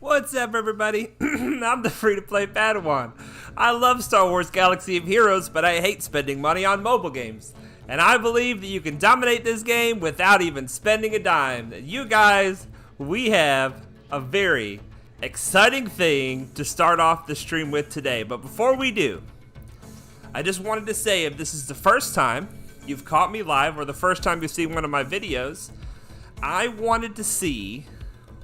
What's up, everybody? I'm the free-to-play Padawan. I love Star Wars Galaxy of Heroes, but I hate spending money on mobile games. And I believe that you can dominate this game without even spending a dime. You guys, we have a very exciting thing to start off the stream with today. But before we do, I just wanted to say, if this is the first time you've caught me live or the first time you've seen one of my videos, I wanted to see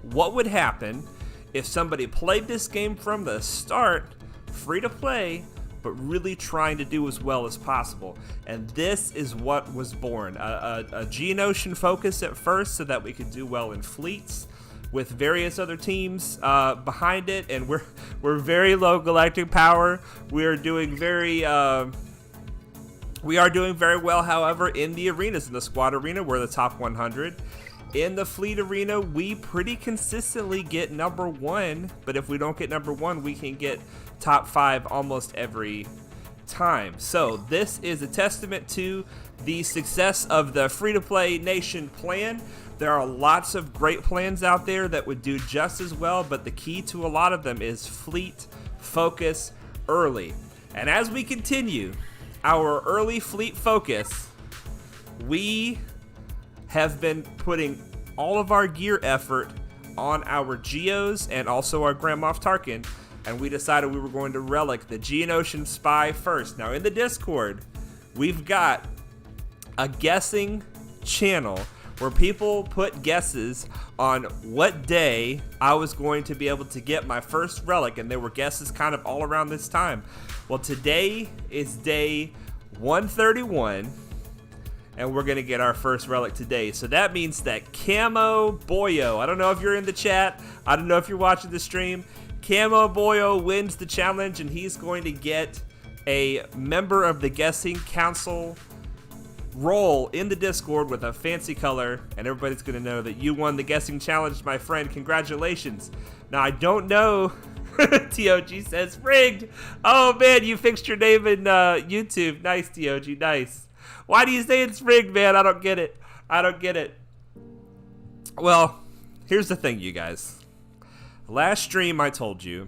what would happen if somebody played this game from the start, free to play, but really trying to do as well as possible. And this is what was born. A Geonosian focus at first so that we could do well in fleets with various other teams behind it. And we're very low galactic power. We are doing very well, however, in the arenas. In the squad arena, we're the top 100. In the fleet arena, we pretty consistently get number one, but if we don't get number one, we can get top 5 almost every time. So this is a testament to the success of the free-to-play nation plan. There are lots of great plans out there that would do just as well, but the key to a lot of them is fleet focus early. And as we continue our early fleet focus, we have been putting all of our gear effort on our Geos and also our Grand Moff Tarkin, and we decided we were going to relic the Geonosian Spy first. Now in the Discord, we've got a guessing channel where people put guesses on what day I was going to be able to get my first relic, and there were guesses kind of all around this time. Well, today is day 131, and we're gonna get our first relic today. So that means that Camo Boyo, I don't know if you're in the chat, I don't know if you're watching the stream, Camo Boyo wins the challenge, and he's going to get a member of the guessing council role in the Discord with a fancy color, and everybody's gonna know that you won the guessing challenge, my friend. Congratulations. Now I don't know. TOG says rigged. Oh man, you fixed your name in YouTube. Nice, TOG, nice. Why do you say it's rigged, man? I don't get it. I don't get it. Well, here's the thing, you guys. Last stream, I told you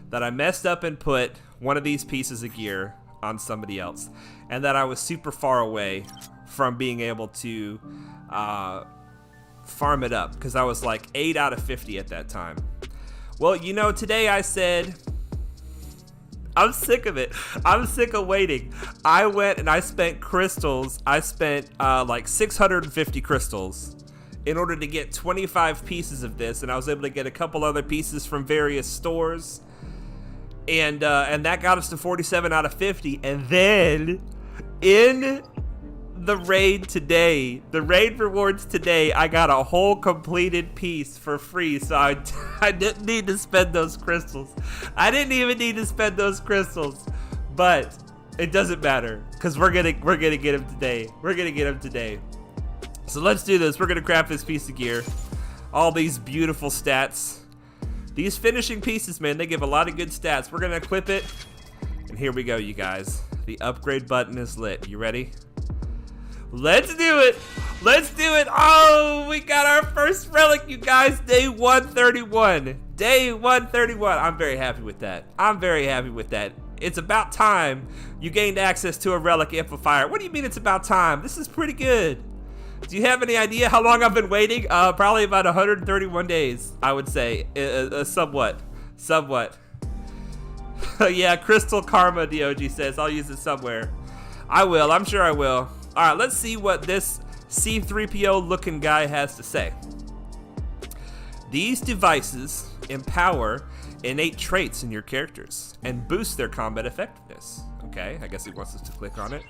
that I messed up and put one of these pieces of gear on somebody else, and that I was super far away from being able to farm it up, because I was like 8 out of 50 at that time. Well, you know, today I said, I'm sick of it. I'm sick of waiting. I went and I spent crystals. I spent like 650 crystals in order to get 25 pieces of this, and I was able to get a couple other pieces from various stores, and that got us to 47 out of 50. And then in the raid today, the raid rewards today, I got a whole completed piece for free, so I didn't need to spend those crystals. I didn't even need to spend those crystals, but it doesn't matter, because we're gonna get him today. We're gonna get him today. So let's do this. We're gonna craft this piece of gear. All these beautiful stats. These finishing pieces, man, they give a lot of good stats. We're gonna equip it, and here we go, you guys. The upgrade button is lit. You ready? Let's do it. Let's do it. Oh, we got our first relic, you guys. Day 131. Day 131. I'm very happy with that. I'm very happy with that. It's about time you gained access to a relic amplifier. What do you mean it's about time? This is pretty good. Do you have any idea how long I've been waiting? Probably about 131 days, I would say. Somewhat. Yeah, Crystal Karma, DOG says. I'll use it somewhere. I will. I'm sure I will. All right, let's see what this C-3PO looking guy has to say. These devices empower innate traits in your characters and boost their combat effectiveness. Okay, I guess he wants us to click on it.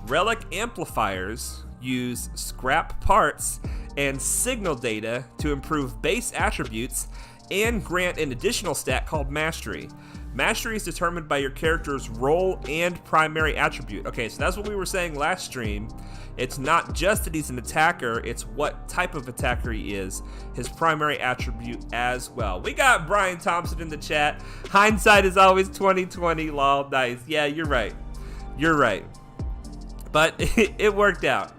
Relic amplifiers use scrap parts and signal data to improve base attributes and grant an additional stat called Mastery. Mastery is determined by your character's role and primary attribute. Okay, so that's what we were saying last stream. It's not just that he's an attacker, it's what type of attacker he is, his primary attribute as well. We got Brian Thompson in the chat. Hindsight is always 2020, lol, nice. Yeah, you're right. You're right. But it worked out.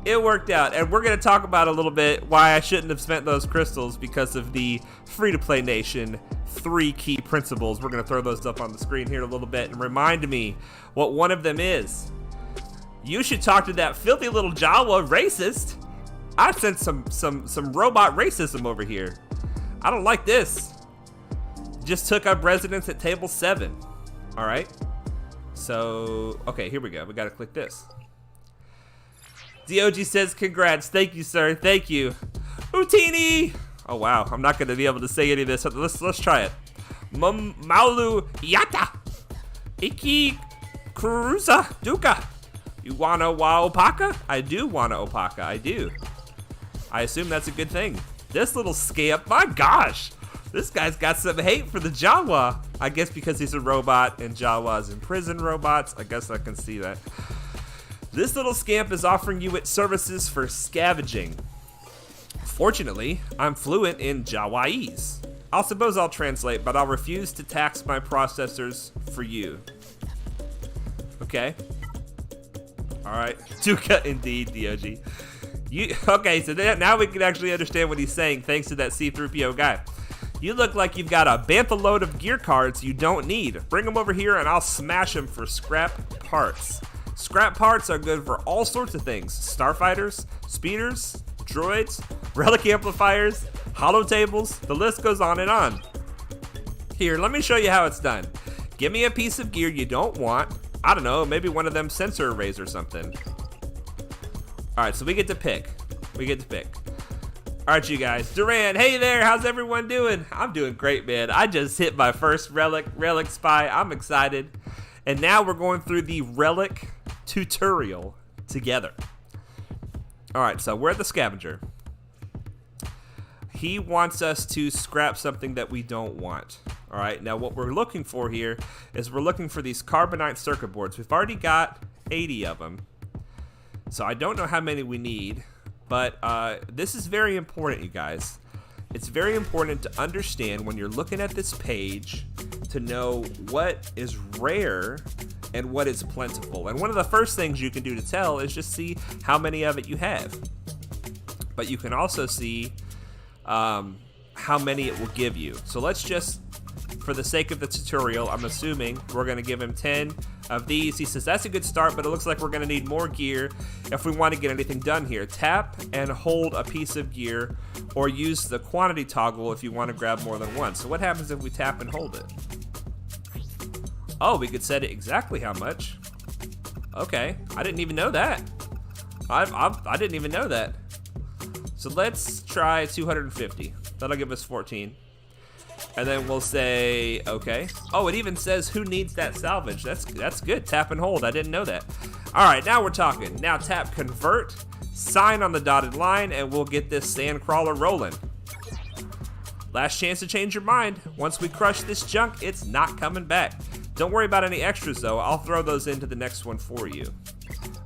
It worked out, and we're going to talk about a little bit why I shouldn't have spent those crystals because of the Free-to-Play Nation 3 key principles. We're going to throw those up on the screen here in a little bit and remind me what one of them is. You should talk to that filthy little Jawa racist. I sense some robot racism over here. I don't like this. Just took up residence at table 7. All right. So, okay, here we go. We got to click this. DOG says, congrats. Thank you, sir. Thank you. Utini. Oh, wow. I'm not going to be able to say any of this. Let's try it. Maulu Yata. Iki Kurusa Duka. You wanna wa opaka? I do wanna opaka. I do. I assume that's a good thing. This little scamp, my gosh. This guy's got some hate for the Jawa. I guess because he's a robot and Jawas imprison robots. I guess I can see that. This little scamp is offering you its services for scavenging. Fortunately, I'm fluent in Jawaiese. I suppose I'll translate, but I'll refuse to tax my processors for you. Okay. Alright. Duka indeed, DOG. Okay, so now we can actually understand what he's saying thanks to that C-3PO guy. You look like you've got a bantha load of gear cards you don't need. Bring them over here and I'll smash them for scrap parts. Scrap parts are good for all sorts of things. Starfighters, speeders, droids, relic amplifiers, holotables, the list goes on and on. Here, let me show you how it's done. Give me a piece of gear you don't want. I don't know, maybe one of them sensor arrays or something. Alright, so we get to pick. Alright, you guys. Duran, hey there, how's everyone doing? I'm doing great, man. I just hit my first relic spy. I'm excited. And now we're going through the relic tutorial together. Alright, so we're at the scavenger. He wants us to scrap something that we don't want. Alright, now what we're looking for here is we're looking for these carbonite circuit boards. We've already got 80 of them. So I don't know how many we need, but this is very important, you guys. It's very important to understand when you're looking at this page to know what is rare and what is plentiful. And one of the first things you can do to tell is just see how many of it you have. But you can also see how many it will give you. So let's just, for the sake of the tutorial, I'm assuming we're going to give him 10 of these. He says that's a good start, but it looks like we're going to need more gear if we want to get anything done here. Tap and hold a piece of gear or use the quantity toggle if you want to grab more than one. So what happens if we tap and hold it? Oh, we could set it exactly how much. Okay, I didn't even know that. I didn't even know that. So let's try 250. That'll give us 14. And then we'll say, okay. Oh, it even says who needs that salvage. That's good. Tap and hold. I didn't know that. All right, now we're talking. Now tap convert, sign on the dotted line, and we'll get this sand crawler rolling. Last chance to change your mind. Once we crush this junk, it's not coming back. Don't worry about any extras, though. I'll throw those into the next one for you.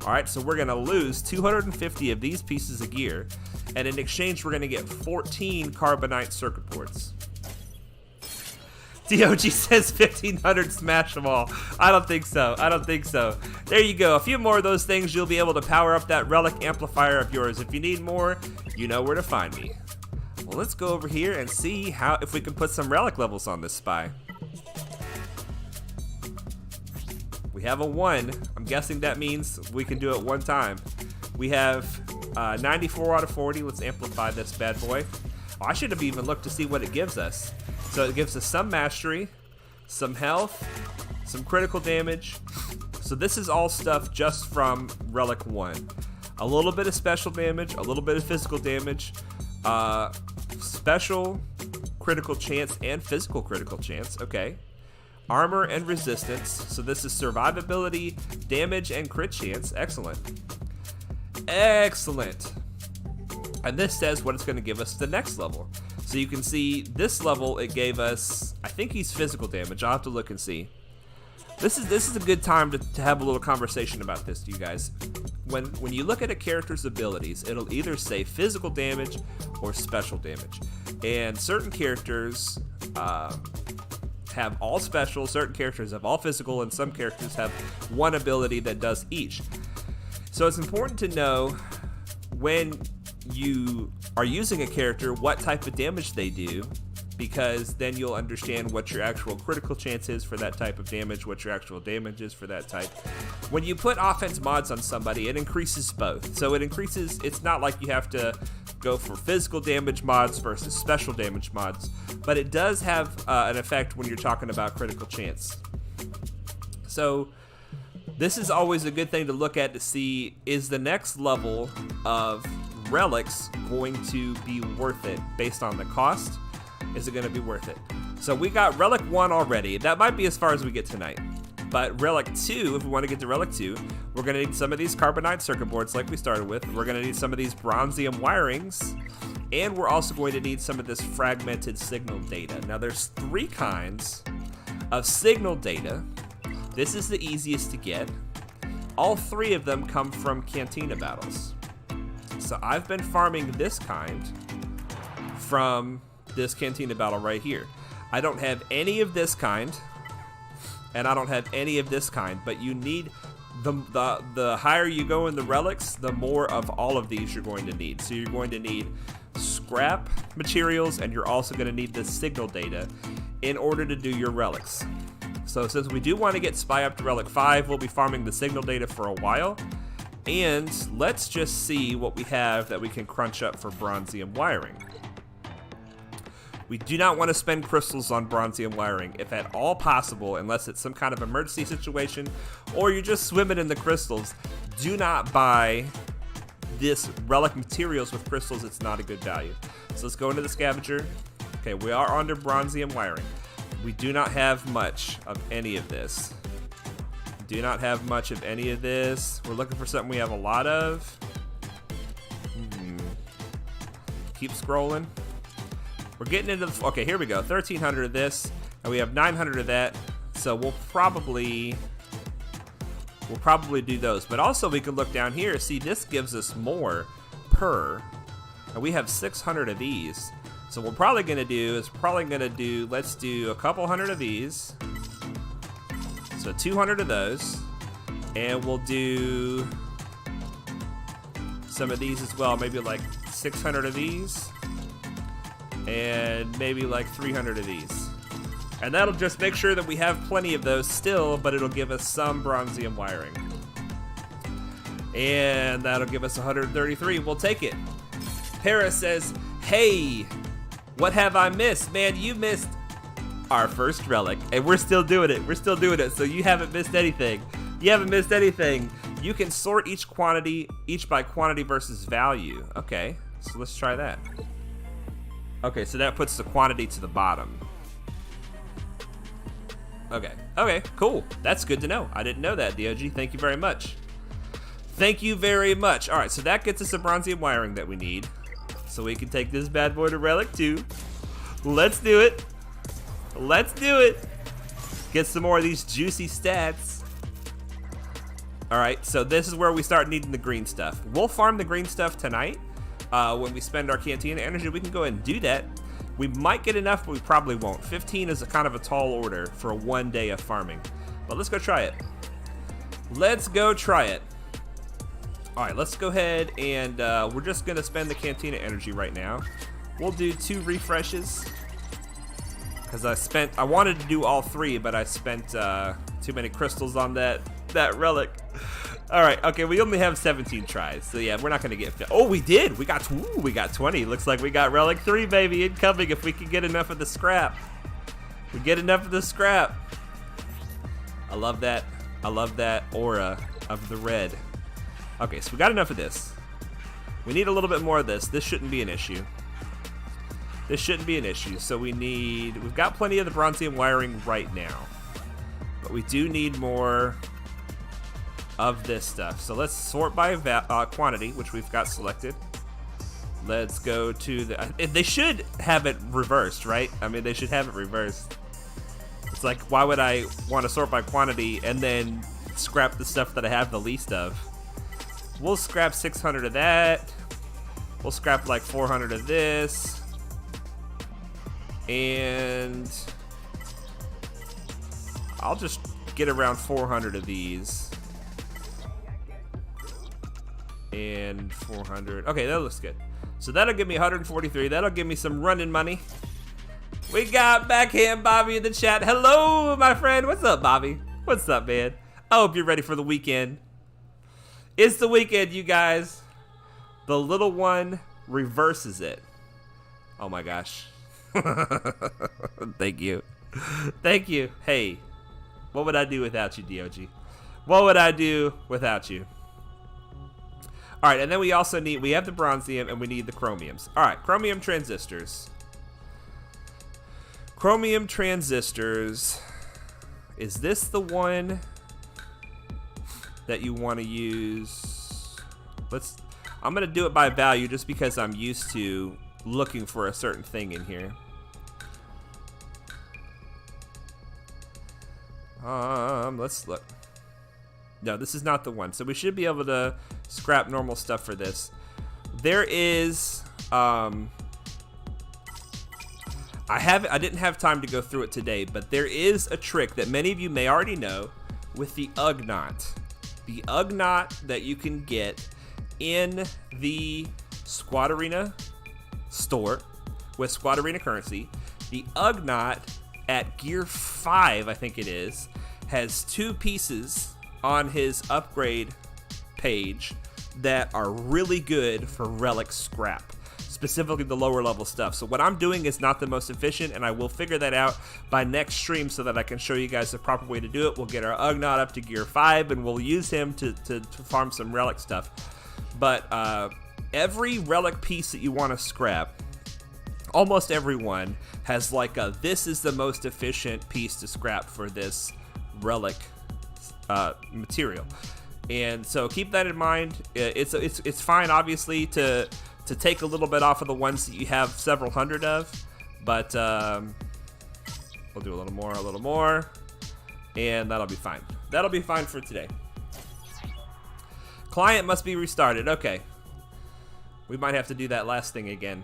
All right, so we're going to lose 250 of these pieces of gear, and in exchange, we're going to get 14 carbonite circuit boards. DOG says 1,500, smash them all. I don't think so. I don't think so. There you go. A few more of those things, you'll be able to power up that relic amplifier of yours. If you need more, you know where to find me. Well, let's go over here and see if we can put some relic levels on this spy. We have a 1. I'm guessing that means we can do it one time. We have 94 out of 40. Let's amplify this bad boy. Oh, I should have even looked to see what it gives us. So it gives us some mastery, some health, some critical damage. So this is all stuff just from Relic 1. A little bit of special damage, a little bit of physical damage, special critical chance and physical critical chance, okay. Armor and resistance, so this is survivability, damage, and crit chance. Excellent. Excellent. And this says what it's going to give us the next level. So you can see this level, it gave us, I think he's physical damage. I'll have to look and see. This is a good time to have a little conversation about this, you guys. When you look at a character's abilities, it'll either say physical damage or special damage. And certain characters have all special, certain characters have all physical, and some characters have one ability that does each. So it's important to know when you are using a character what type of damage they do, because then you'll understand what your actual critical chance is for that type of damage, what your actual damage is for that type. When you put offense mods on somebody, it increases both. So it increases, it's not like you have to go for physical damage mods versus special damage mods, but it does have an effect when you're talking about critical chance. So this is always a good thing to look at to see, is the next level of relics going to be worth it based on the cost? Is it going to be worth it? So we got Relic 1 already. That might be as far as we get tonight. But Relic 2, if we want to get to Relic 2, we're going to need some of these carbonite circuit boards like we started with. We're going to need some of these bronzium wirings. And we're also going to need some of this fragmented signal data. Now there's 3 kinds of signal data. This is the easiest to get. All 3 of them come from Cantina battles. So I've been farming this kind from this Cantina battle right here. I don't have any of this kind, and I don't have any of this kind, but you need the higher you go in the relics, the more of all of these you're going to need. So you're going to need scrap materials, and you're also going to need the signal data in order to do your relics. So since we do want to get Spy up to Relic 5, we'll be farming the signal data for a while. And let's just see what we have that we can crunch up for bronzium wiring. We do not want to spend crystals on bronzium wiring, if at all possible, unless it's some kind of emergency situation, or you're just swimming in the crystals. Do not buy this relic materials with crystals. It's not a good value. So let's go into the scavenger. Okay, we are under bronzium wiring. We do not have much of any of this. Do not have much of any of this. We're looking for something we have a lot of. Keep scrolling. We're getting into the, okay, here we go. 1,300 of this, and we have 900 of that. So we'll probably do those. But also we can look down here. See, this gives us more per, and we have 600 of these. So what we're probably gonna do is let's do a couple hundred of these. So 200 of those, and we'll do some of these as well. Maybe like 600 of these. And maybe like 300 of these. And that'll just make sure that we have plenty of those still, but it'll give us some bronzium wiring. And that'll give us 133. We'll take it. Paris says, hey, what have I missed? Man, you missed our first relic, and we're still doing it. We're still doing it, so you haven't missed anything. You haven't missed anything. You can sort each by quantity versus value. Okay, so let's try that. Okay, so that puts the quantity to the bottom. Okay, cool. That's good to know. I didn't know that, DOG. Thank you very much. Thank you very much. All right, so that gets us the bronzium wiring that we need. So we can take this bad boy to Relic 2. Let's do it. Let's do it. Get some more of these juicy stats. All right, so this is where we start needing the green stuff. We'll farm the green stuff tonight. When we spend our Cantina energy, we can go ahead and do that. We might get enough, but we probably won't. 15 is a kind of a tall order for 1 day of farming. But let's go try it. Let's go try it. All right, let's go ahead and we're just gonna spend the Cantina energy right now. We'll do 2 refreshes. Because I wanted to do all 3, but I spent too many crystals on that relic. All right, okay, we only have 17 tries, so yeah, we're not gonna get. Oh, we did. We got 20. Looks like we got Relic 3, baby, incoming. If we can get enough of the scrap, we get enough of the scrap. I love that. I love that aura of the red. Okay, so we got enough of this. We need a little bit more of this. This shouldn't be an issue. This shouldn't be an issue. So we've got plenty of the bronzium wiring right now, but we do need more of this stuff. So let's sort by quantity, which we've got selected. Let's go to they should have it reversed, right? I mean, they should have it reversed. It's like, why would I want to sort by quantity and then scrap the stuff that I have the least of? We'll scrap 600 of that. We'll scrap like 400 of this. And I'll just get around 400 of these. and 400. Okay, that looks good. So that'll give me 143. That'll give me some running money. We got Backhand Bobby in the chat. Hello, my friend. What's up, Bobby? What's up, man? I hope you're ready for the weekend. It's the weekend, you guys. The little one reverses it. Oh my gosh. Thank you. Thank you. Hey, what would I do without you, DOG? What would I do without you? All right, and then we also need, we have the bronzium and we need the chromiums. All right, chromium transistors. Chromium transistors. Is this the one that you want to use? I'm going to do it by value just because I'm used to looking for a certain thing in here. Let's look. No, this is not the one. So we should be able to scrap normal stuff for this. There is, I didn't have time to go through it today, but there is a trick that many of you may already know with the Ugnaught. The Ugnaught that you can get in the Squad Arena store with Squad Arena currency. The Ugnaught at Gear 5, I think it is, has 2 pieces on his upgrade page that are really good for relic scrap, specifically the lower level stuff. So what I'm doing is not the most efficient, and I will figure that out by next stream so that I can show you guys the proper way to do it. We'll get our Ugnaught up to Gear 5 and we'll use him to farm some relic stuff. But every relic piece that you want to scrap, almost everyone has like a, this is the most efficient piece to scrap for this relic material. And so keep that in mind. It's fine, obviously, to take a little bit off of the ones that you have several hundred of, but we'll do a little more, and that'll be fine. That'll be fine for today. Client must be restarted. Okay. We might have to do that last thing again.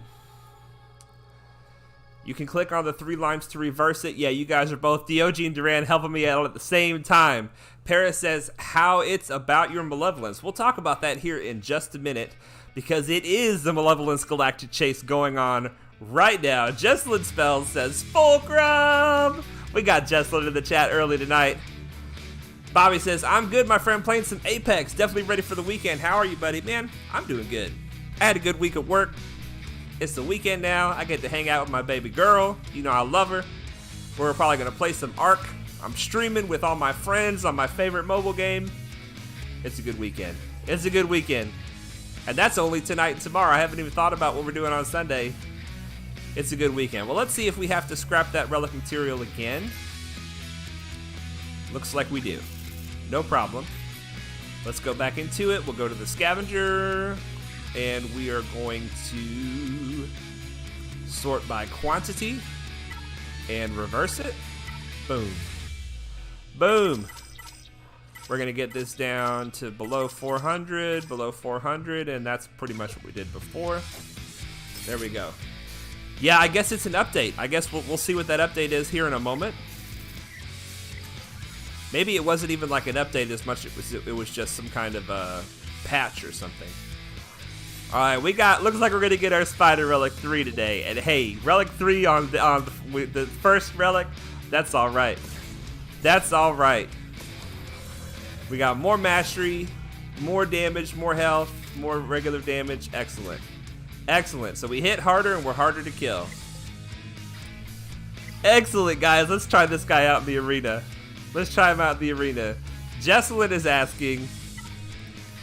You can click on the 3 lines to reverse it. Yeah, you guys are both, DOG and Duran, helping me out at the same time. Paris says, how it's about your malevolence. We'll talk about that here in just a minute, because it is the Malevolence Galactic Chase going on right now. Jesslyn Spells says, Fulcrum! We got Jesslyn in the chat early tonight. Bobby says, I'm good, my friend, playing some Apex. Definitely ready for the weekend. How are you, buddy? Man, I'm doing good. I had a good week at work. It's the weekend now. I get to hang out with my baby girl. You know I love her. We're probably going to play some Ark. I'm streaming with all my friends on my favorite mobile game. It's a good weekend. It's a good weekend. And that's only tonight and tomorrow. I haven't even thought about what we're doing on Sunday. It's a good weekend. Well, let's see if we have to scrap that relic material again. Looks like we do. No problem. Let's go back into it. We'll go to the scavenger. And we are going to sort by quantity and reverse it. Boom. Boom. We're going to get this down to below 400, and that's pretty much what we did before. There we go. Yeah, I guess it's an update. I guess we'll see what that update is here in a moment. Maybe it wasn't even like an update as much. It was just some kind of patch or something. All right, looks like we're gonna get our Spider Relic 3 today, and hey, Relic 3 on the first Relic, that's all right. That's all right. We got more mastery, more damage, more health, more regular damage. Excellent, excellent. So we hit harder and we're harder to kill. Excellent, guys. Let's try this guy out in the arena. Let's try him out in the arena. Jesselyn is asking,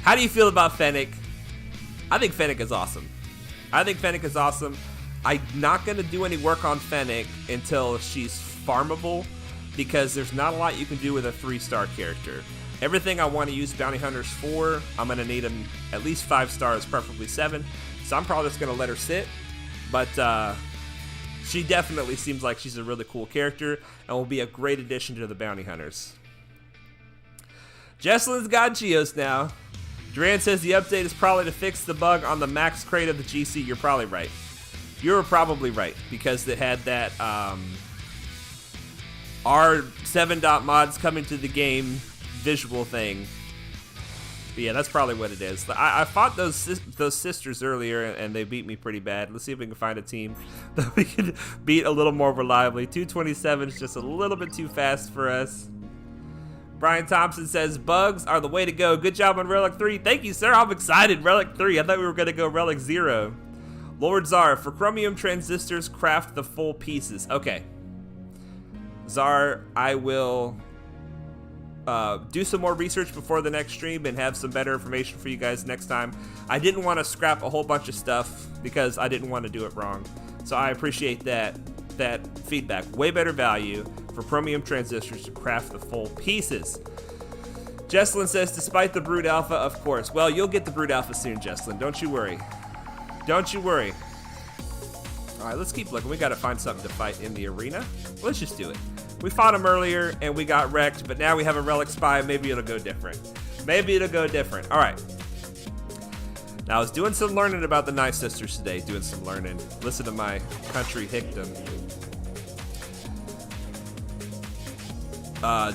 how do you feel about Fennec? I think Fennec is awesome. I think Fennec is awesome. I'm not going to do any work on Fennec until she's farmable, because there's not a lot you can do with a 3-star character. Everything I want to use bounty hunters for, I'm going to need them at least 5 stars, preferably 7. So I'm probably just going to let her sit. But she definitely seems like she's a really cool character and will be a great addition to the bounty hunters. Jesselyn's got Geos now. Duran says the update is probably to fix the bug on the max crate of the GC. You're probably right. You're probably right, because it had that R7.mods coming to the game visual thing. Yeah, that's probably what it is. I fought those sisters earlier, and they beat me pretty bad. Let's see if we can find a team that we can beat a little more reliably. 227 is just a little bit too fast for us. Brian Thompson says, bugs are the way to go. Good job on Relic 3. Thank you, sir. I'm excited. Relic 3. I thought we were going to go Relic 0. Lord Czar, for chromium transistors, craft the full pieces. Okay. Czar, I will do some more research before the next stream and have some better information for you guys next time. I didn't want to scrap a whole bunch of stuff because I didn't want to do it wrong. So I appreciate that feedback. Way better value for chromium transistors to craft the full pieces. Jesslyn says, despite the Brood Alpha, of course. Well, you'll get the Brood Alpha soon, Jesslyn. Don't you worry. Don't you worry. All right, let's keep looking. We got to find something to fight in the arena. Let's just do it. We fought him earlier, and we got wrecked, but now we have a Relic Spy. Maybe it'll go different. Maybe it'll go different. All right. Now, I was doing some learning about the Night Sisters today. Doing some learning. Listen to my country hickdom.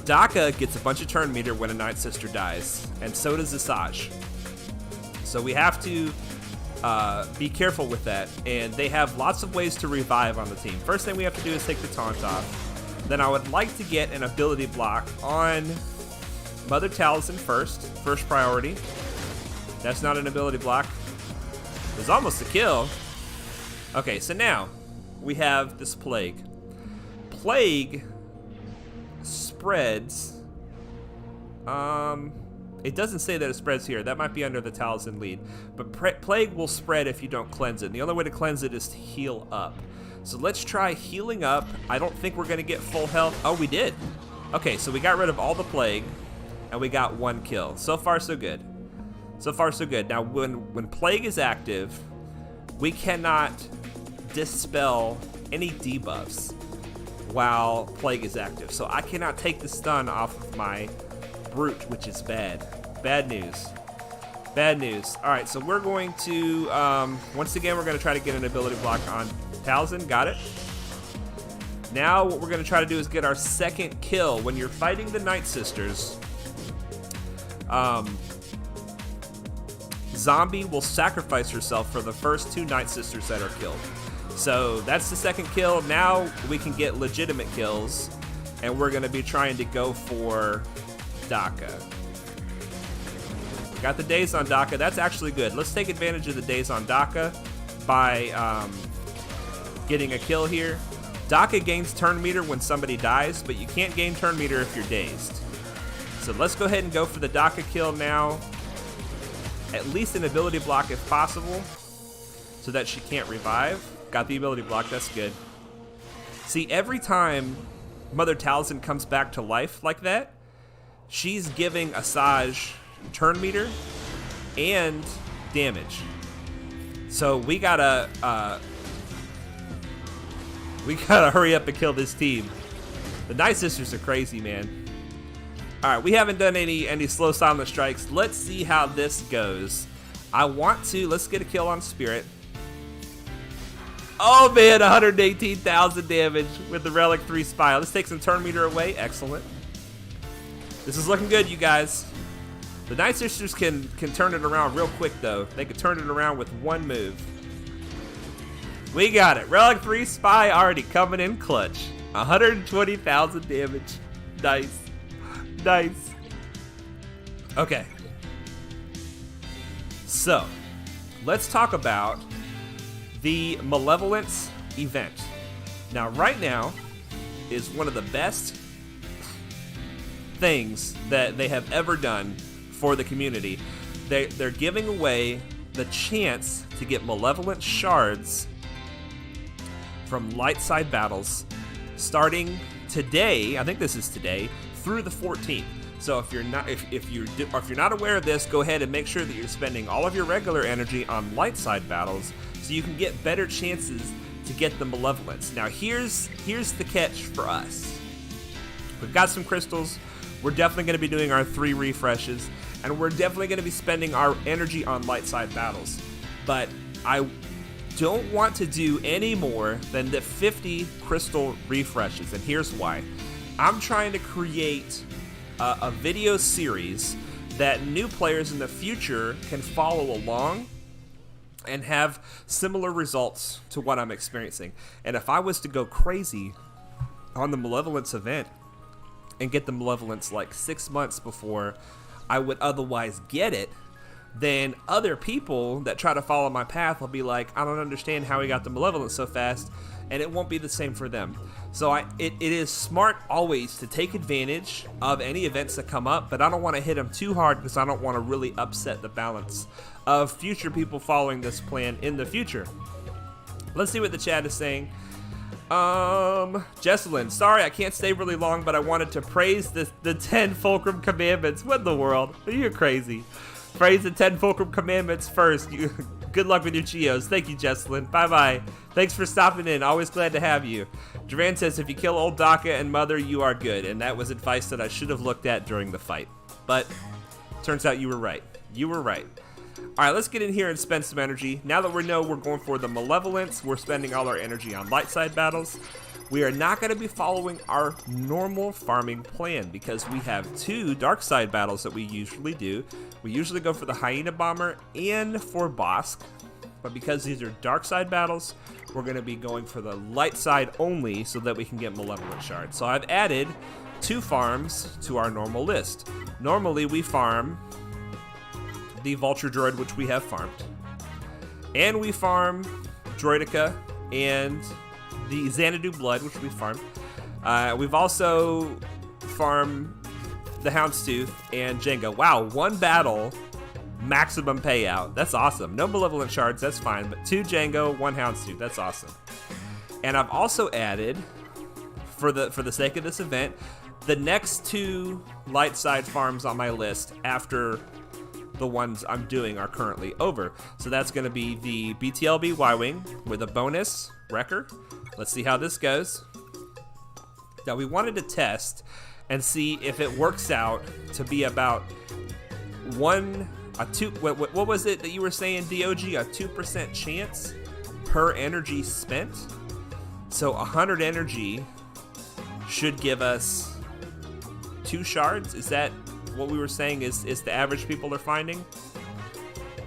Daka gets a bunch of turn meter when a Night Sister dies, and so does Asajj. So we have to be careful with that, and they have lots of ways to revive on the team. First thing we have to do is take the taunt off. Then I would like to get an ability block on Mother Taliesin first priority. That's not an ability block. It was almost a kill. Okay, so now we have this Plague. Plague spreads. It doesn't say that it spreads here. That might be under the Taliesin lead. But Plague will spread if you don't cleanse it. And the only way to cleanse it is to heal up. So let's try healing up. I don't think we're going to get full health. Oh, we did. Okay, so we got rid of all the Plague, and we got one kill. So far, so good. So far, so good. Now, when Plague is active, we cannot dispel any debuffs while Plague is active. So I cannot take the stun off of my Brute, which is bad. Bad news. Bad news. All right, so we're going to, once again, we're going to try to get an ability block on Taliesin. Got it. Now what we're going to try to do is get our second kill. When you're fighting the Night Sisters, Zombie will sacrifice herself for the first two Night Sisters that are killed. So that's the second kill. Now we can get legitimate kills, and we're going to be trying to go for Daka. We got the days on Daka. That's actually good. Let's take advantage of the days on Daka by getting a kill here. Daka gains turn meter when somebody dies, but you can't gain turn meter if you're dazed. So let's go ahead and go for the Daka kill now. At least an ability block if possible, so that she can't revive. Got the ability block, that's good. See, every time Mother Taliesin comes back to life like that, she's giving Asajj turn meter and damage. So we gotta hurry up and kill this team. The Night Sisters are crazy, man. All right, we haven't done any slow silent strikes. Let's see how this goes. Let's get a kill on Spirit. Oh man, 118,000 damage with the Relic 3 Spy. Let's take some turn meter away. Excellent. This is looking good, you guys. The Night Sisters can turn it around real quick, though. They can turn it around with one move. We got it. Relic 3 Spy already coming in clutch. 120,000 damage. Nice. Nice. Okay. So, let's talk about the Malevolence event. Now, right now is one of the best things that they have ever done for the community. They're giving away the chance to get Malevolent shards from light side battles starting today. I think this is today through the 14th. So if you're not aware of this, go ahead and make sure that you're spending all of your regular energy on light side battles so you can get better chances to get the Malevolence. Now here's the catch for us. We've got some crystals. We're definitely going to be doing our 3 refreshes, and we're definitely going to be spending our energy on light side battles. But I don't want to do any more than the 50 crystal refreshes, and here's why. I'm trying to create a video series that new players in the future can follow along and have similar results to what I'm experiencing. And if I was to go crazy on the Malevolence event and get the Malevolence like 6 months before I would otherwise get it, then other people that try to follow my path will be like, I don't understand how he got the Malevolence so fast, and it won't be the same for them. So it is smart always to take advantage of any events that come up, but I don't want to hit them too hard because I don't want to really upset the balance of future people following this plan in the future. Let's see what the chat is saying. Jesselyn, sorry I can't stay really long, but I wanted to praise the 10 Fulcrum Commandments. What in the world? You're crazy. Praise the 10 Fulcrum Commandments first. Good luck with your Geos. Thank you, Jesselyn. Bye-bye. Thanks for stopping in. Always glad to have you. Duran says, if you kill old Daka and Mother, you are good. And that was advice that I should have looked at during the fight. But turns out you were right. You were right. All right, let's get in here and spend some energy. Now that we know we're going for the Malevolence, we're spending all our energy on light side battles. We are not going to be following our normal farming plan because we have 2 dark side battles that we usually do. We usually go for the Hyena Bomber and for Bosk, but because these are dark side battles, we're going to be going for the light side only so that we can get Malevolent Shards. So I've added 2 farms to our normal list. Normally we farm the Vulture Droid, which we have farmed, and we farm Droidica and the Xanadu Blood, which we farmed. We've also farmed the Houndstooth and Jenga. Wow, 1 battle, maximum payout. That's awesome. No Malevolent Shards, that's fine, but 2 Jango, 1 Houndstooth. That's awesome. And I've also added, for the sake of this event, the next 2 light side farms on my list after the ones I'm doing are currently over. So that's going to be the BTLB Y-Wing with a bonus Wrecker. Let's see how this goes. Now we wanted to test and see if it works out to be about what was it that you were saying, DOG? A 2% chance per energy spent. So 100 energy should give us 2 shards. Is that what we were saying is the average people are finding?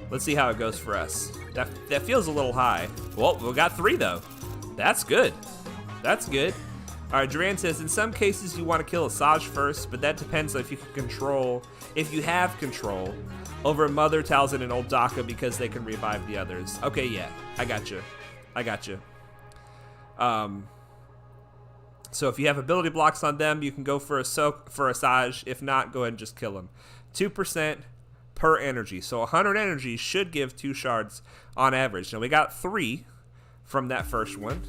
Let's see how it goes for us. That feels a little high. Well, we got 3 though. That's good. That's good. All right, Duran says, in some cases you want to kill Asajj first, but that depends on if you have control over Mother, Talzin, and Old Daka because they can revive the others. Okay, yeah, I got you. So if you have ability blocks on them, you can go for Asajj. If not, go ahead and just kill him. 2% per energy. So 100 energy should give 2 shards on average. Now we got 3 from that first one.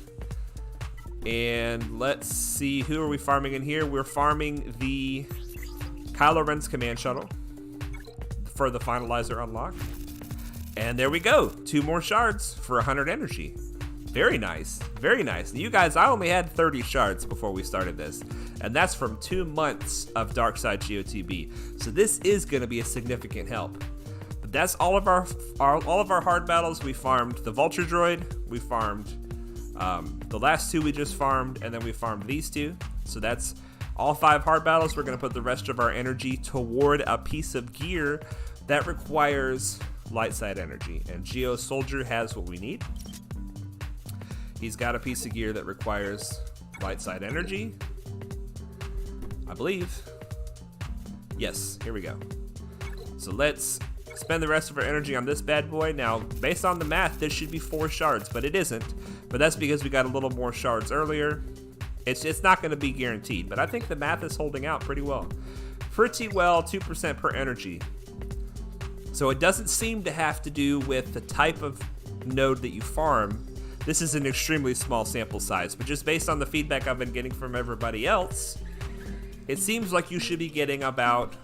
And let's see, who are we farming in here? We're farming the Kylo Ren's command shuttle for the finalizer unlock. And there we go. 2 more shards for 100 energy. Very nice. Very nice. You guys, I only had 30 shards before we started this. And that's from 2 months of Darkside GOTB. So this is going to be a significant help. But that's all of our hard battles. We farmed the Vulture Droid. We farmed the last 2 we just farmed. And then we farmed these 2. So that's all 5 hard battles. We're going to put the rest of our energy toward a piece of gear that requires light side energy. And Geo Soldier has what we need. He's got a piece of gear that requires light side energy, I believe. Yes, here we go. So let's spend the rest of our energy on this bad boy. Now, based on the math, this should be 4 shards, but it isn't. But that's because we got a little more shards earlier. It's not going to be guaranteed, but I think the math is holding out pretty well. Pretty well, 2% per energy. So it doesn't seem to have to do with the type of node that you farm. This is an extremely small sample size, but just based on the feedback I've been getting from everybody else, it seems like you should be getting about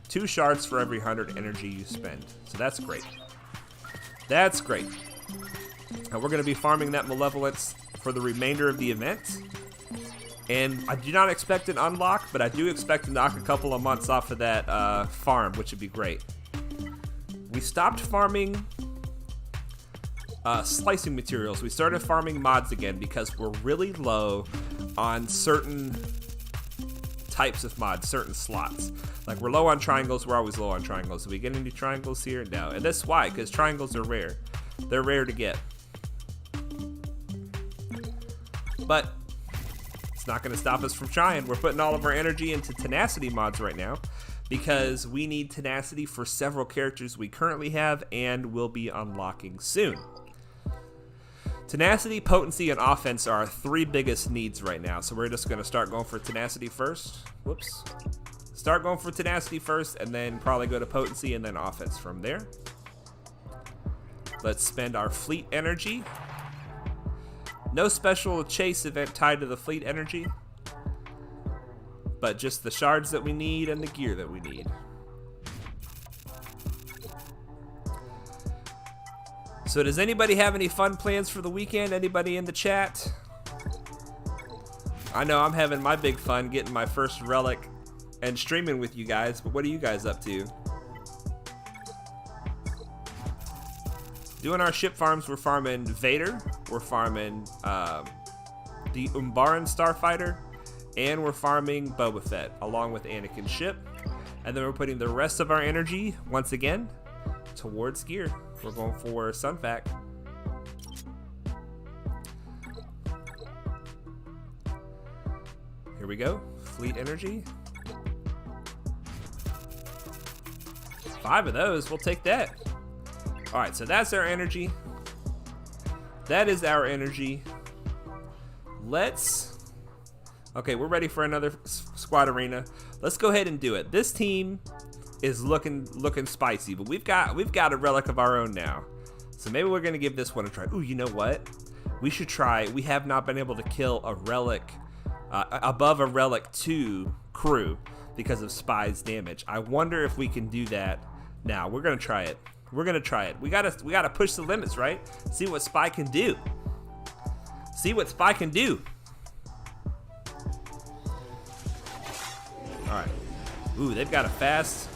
2 shards for every 100 energy you spend. So that's great. That's great. And we're going to be farming that Malevolence for the remainder of the event. And I do not expect an unlock, but I do expect to knock a couple of months off of that farm, which would be great. We stopped farming slicing materials. We started farming mods again because we're really low on certain types of mods, certain slots. Like we're low on triangles, we're always low on triangles. Do we get any triangles here? No. And that's why, because triangles are rare. They're rare to get. But it's not going to stop us from trying. We're putting all of our energy into tenacity mods right now because we need tenacity for several characters we currently have and will be unlocking soon. Tenacity, potency, and offense are our 3 biggest needs right now. So we're just going to start going for tenacity first. Whoops. Start going for tenacity first and then probably go to potency and then offense from there. Let's spend our fleet energy. No special chase event tied to the fleet energy, but just the shards that we need and the gear that we need. So does anybody have any fun plans for the weekend? Anybody in the chat? I know I'm having my big fun getting my first relic and streaming with you guys, but what are you guys up to? Doing our ship farms, we're farming Vader, we're farming the Umbaran Starfighter, and we're farming Boba Fett, along with Anakin's ship. And then we're putting the rest of our energy, once again, towards gear. We're going for Sunfac. Here we go, fleet energy. 5 of those, we'll take that. All right, so that's our energy. That is our energy. Okay, we're ready for another squad arena. Let's go ahead and do it. This team is looking spicy, but we've got a relic of our own now. So maybe we're gonna give this one a try. Ooh, you know what? We should try. We have not been able to kill a relic above a relic 2 crew because of Spy's damage. I wonder if we can do that now. We're gonna try it. We're gonna try it. We gotta push the limits, right? See what Spy can do. See what Spy can do. All right. Ooh, they've got a fast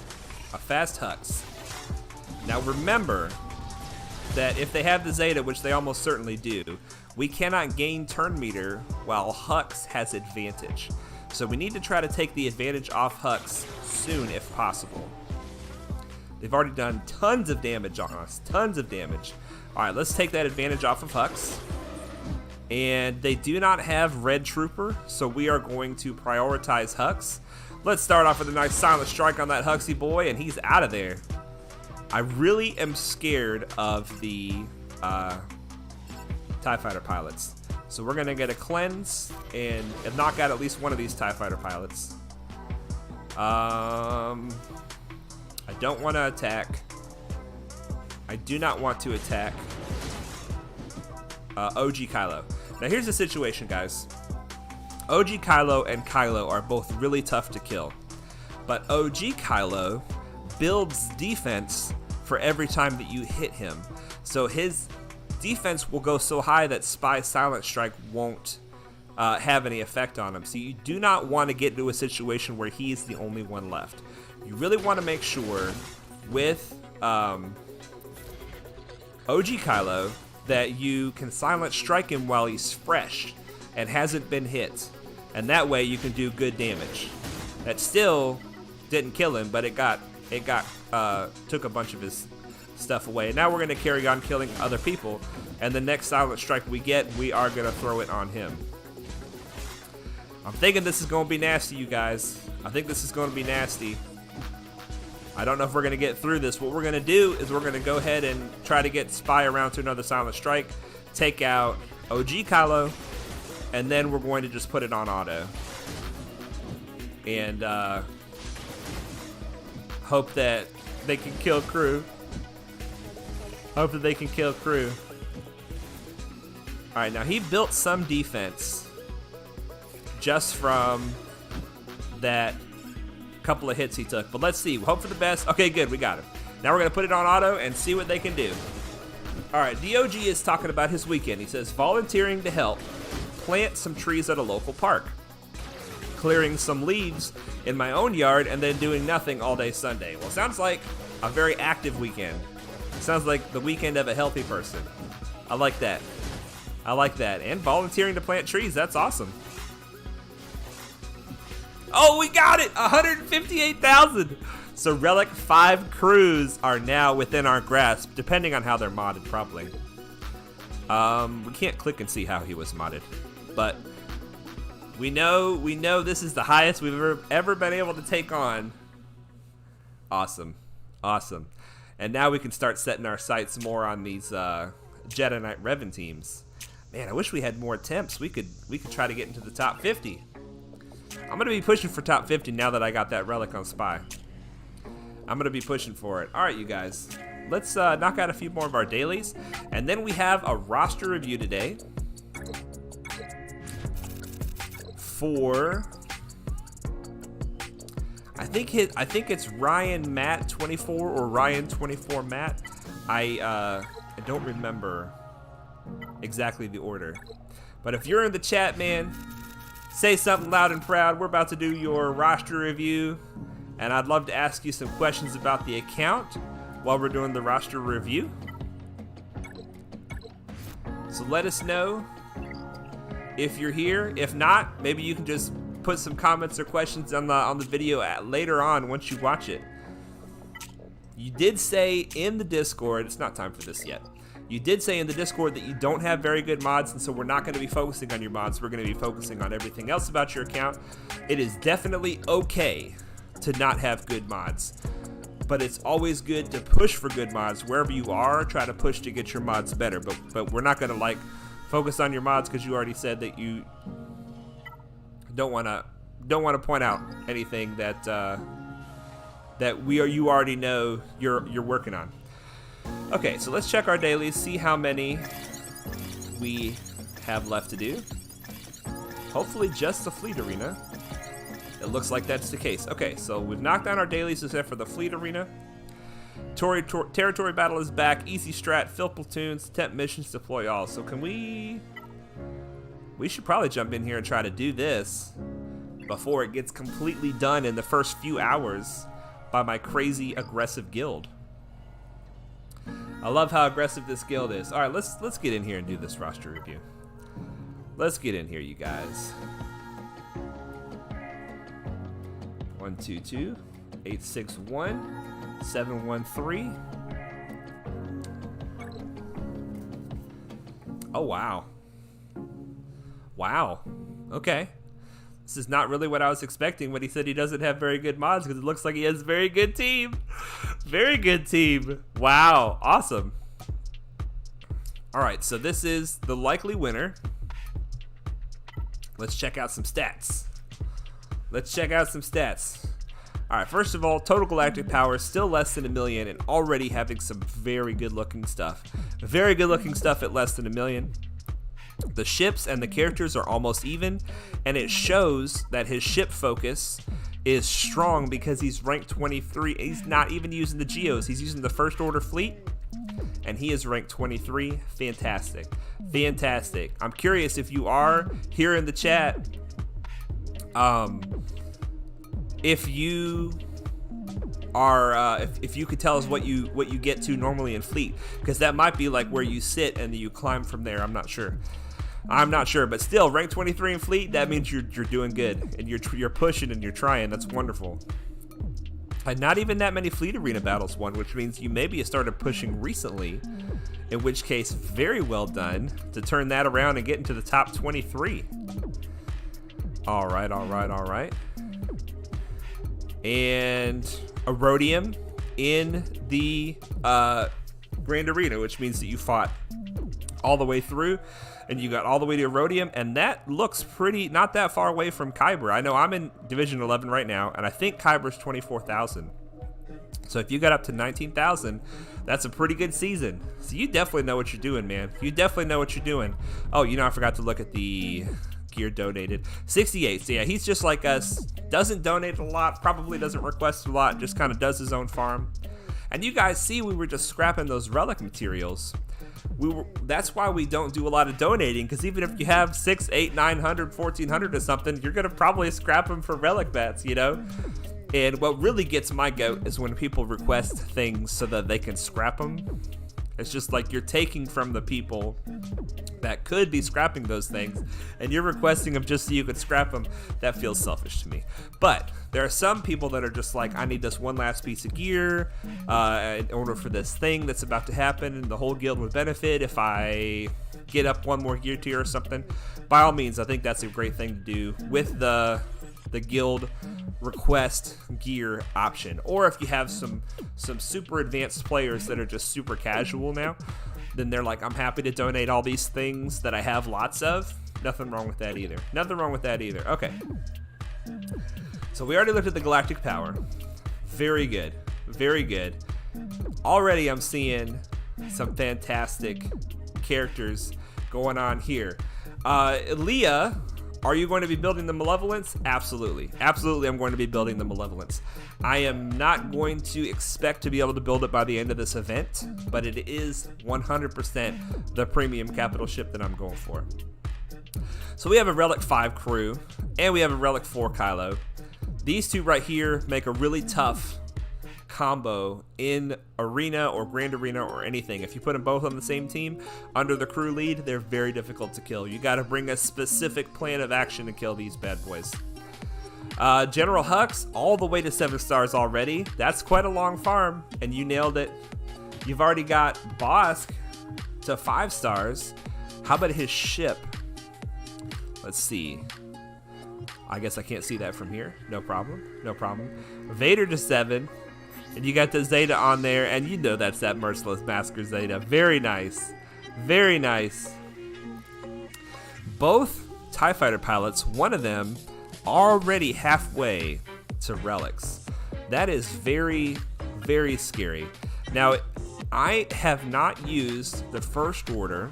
Hux. Now remember that if they have the Zeta, which they almost certainly do, we cannot gain turn meter while Hux has advantage. So we need to try to take the advantage off Hux soon if possible. They've already done tons of damage on us. Tons of damage. All right, let's take that advantage off of Hux. And they do not have Red Trooper, so we are going to prioritize Hux. Let's start off with a nice silent strike on that Huxy boy, and he's out of there. I really am scared of the TIE Fighter pilots. So we're going to get a cleanse and knock out at least one of these TIE Fighter pilots. I don't want to attack. I do not want to attack OG Kylo. Now here's the situation, guys. OG Kylo and Kylo are both really tough to kill. But OG Kylo builds defense for every time that you hit him. So his defense will go so high that Spy Silent Strike won't have any effect on him. So you do not want to get into a situation where he's the only one left. You really want to make sure with OG Kylo that you can silent strike him while he's fresh and hasn't been hit, and that way you can do good damage. That still didn't kill him, but it took a bunch of his stuff away. And now we're going to carry on killing other people, and the next silent strike we get, we are going to throw it on him. I'm thinking this is going to be nasty, you guys. I think this is going to be nasty. I don't know if we're going to get through this. What we're going to do is we're going to go ahead and try to get Spy around to another silent strike, take out OG Kylo, and then we're going to just put it on auto. And hope that they can kill crew. Hope that they can kill crew. Alright, now he built some defense just from that couple of hits he took, but let's see. Hope for the best. Okay, good, we got him. Now we're gonna put it on auto and see what they can do. All right, DOG is talking about his weekend. He says volunteering to help plant some trees at a local park, clearing some leaves in my own yard, and then doing nothing all day Sunday. Well, sounds like a very active weekend. Sounds like the weekend of a healthy person. I like that. I like that. And volunteering to plant trees, that's awesome. Oh, we got it! 158,000! So Relic 5 crews are now within our grasp, depending on how they're modded, probably. We can't click and see how he was modded, but we know this is the highest we've ever been able to take on. Awesome. Awesome. And now we can start setting our sights more on these Jedi Knight Revan teams. Man, I wish we had more attempts. We could try to get into the top 50. I'm gonna be pushing for top 50 now that I got that relic on Spy. I'm gonna be pushing for it. All right, you guys. Let's knock out a few more of our dailies, and then we have a roster review today for. I think it's Ryan Matt 24 or Ryan 24 Matt. I don't remember exactly the order, but if you're in the chat, man, say something loud and proud. We're about to do your roster review, and I'd love to ask you some questions about the account while we're doing the roster review. So let us know if you're here. If not, maybe you can just put some comments or questions on the video later on once you watch it. You did say in the Discord, it's not time for this yet. You did say in the Discord that you don't have very good mods, and so we're not going to be focusing on your mods. We're going to be focusing on everything else about your account. It is definitely okay to not have good mods, but it's always good to push for good mods wherever you are. Try to push to get your mods better, but we're not going to like focus on your mods because you already said that you don't want to point out anything that you already know you're working on. Okay, so let's check our dailies, see how many we have left to do. Hopefully just the Fleet Arena. It looks like that's the case. Okay, so we've knocked down our dailies except for the Fleet Arena. Territory battle is back. Easy strat, fill platoons, attempt missions, deploy all. So can we should probably jump in here and try to do this before it gets completely done in the first few hours by my crazy aggressive guild. I love how aggressive this guild is. All right, let's get in here and do this roster review. Let's get in here, you guys. 122 861 713. Oh wow. Wow. Okay. This is not really what I was expecting when he said he doesn't have very good mods, because it looks like he has a very good team. Very good team. Wow. Awesome. All right, so this is the likely winner. Let's check out some stats. All right, first of all, total galactic power is still less than 1 million and already having some very good looking stuff. Very good looking stuff at less than 1 million. The ships and the characters are almost even, and it shows that his ship focus is strong because he's ranked 23. He's not even using the Geos. He's using the First Order fleet, and he is ranked 23. Fantastic. Fantastic. I'm curious if you are here in the chat, if you are, if you could tell us what you get to normally in fleet, because that might be like where you sit and you climb from there. I'm not sure, but still, rank 23 in fleet, that means you're doing good and you're pushing and you're trying. That's wonderful. And not even that many fleet arena battles won, which means you maybe started pushing recently, in which case, very well done to turn that around and get into the top 23. All right. And a rhodium in the Grand Arena, which means that you fought all the way through and you got all the way to rhodium, and that looks pretty not that far away from Kyber. I know I'm in Division 11 right now, and I think Kyber's 24,000. So if you got up to 19,000, that's a pretty good season. So you definitely know what you're doing, man. You definitely know what you're doing. Oh, I forgot to look at the gear donated. 68. So yeah, he's just like us. Doesn't donate a lot, probably doesn't request a lot, just kind of does his own farm. And you guys see we were just scrapping those relic materials. That's why we don't do a lot of donating, because even if you have 600, 800, 900, 1400 or something, you're gonna probably scrap them for relic bats, And what really gets my goat is when people request things so that they can scrap them, It's just like you're taking from the people that could be scrapping those things, and you're requesting them just so you could scrap them. That feels selfish to me. But there are some people that are just like, I need this one last piece of gear in order for this thing that's about to happen, and the whole guild would benefit if I get up one more gear tier or something. By all means, I think that's a great thing to do with the guild request gear option. Or if you have some super advanced players that are just super casual now, then they're like, I'm happy to donate all these things that I have lots of. Nothing wrong with that either. Nothing wrong with that either. Okay. So we already looked at the galactic power. Very good. Very good. Already I'm seeing some fantastic characters going on here. Leah, are you going to be building the Malevolence? Absolutely. Absolutely, I'm going to be building the Malevolence. I am not going to expect to be able to build it by the end of this event, but it is 100% the premium capital ship that I'm going for. So we have a Relic 5 crew, and we have a Relic 4 Kylo. These two right here make a really tough combo in arena or grand arena or anything. If you put them both on the same team under the crew lead, they're very difficult to kill. You got to bring a specific plan of action to kill these bad boys. General Hux, all the way to 7 stars already. That's quite a long farm, and you nailed it. You've already got Bosk to 5 stars. How about his ship? Let's see. I guess I can't see that from here. No problem. No problem. Vader to 7. And you got the Zeta on there, and you know that's that Merciless Massacre Zeta. Very nice. Very nice. Both TIE Fighter pilots, one of them already halfway to relics. That is very, very scary. Now, I have not used the First Order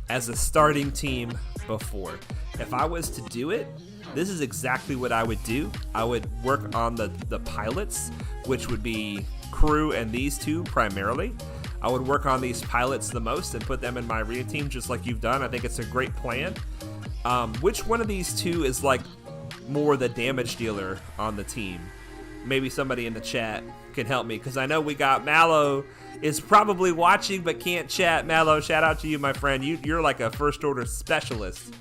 as a starting team before. If I was to do it, this is exactly what I would do. I would work on the pilots, which would be crew and these two primarily. I would work on these pilots the most and put them in my arena team just like you've done. I think it's a great plan. Which one of these two is like more the damage dealer on the team? Maybe somebody in the chat can help me, because I know we got Mallow is probably watching but can't chat. Mallow, shout out to you, my friend. You're like a First Order specialist,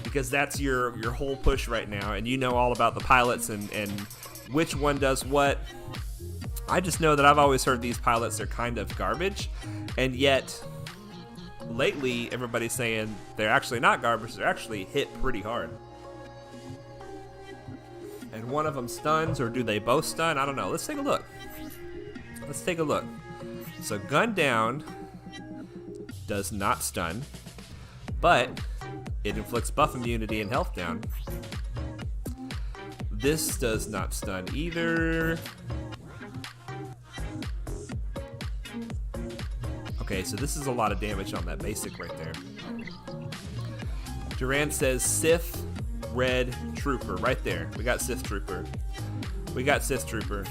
because that's your whole push right now, and you know all about the pilots and which one does what. I just know that I've always heard these pilots are kind of garbage, and yet lately everybody's saying they're actually not garbage, they're actually hit pretty hard. And one of them stuns, or do they both stun? I don't know. Let's take a look. Let's take a look. So gun down does not stun, but it inflicts buff immunity and health down. This does not stun either. Okay, so this is a lot of damage on that basic right there. Durant says Sith Red Trooper right there. We got Sith Trooper. We got Sith Trooper.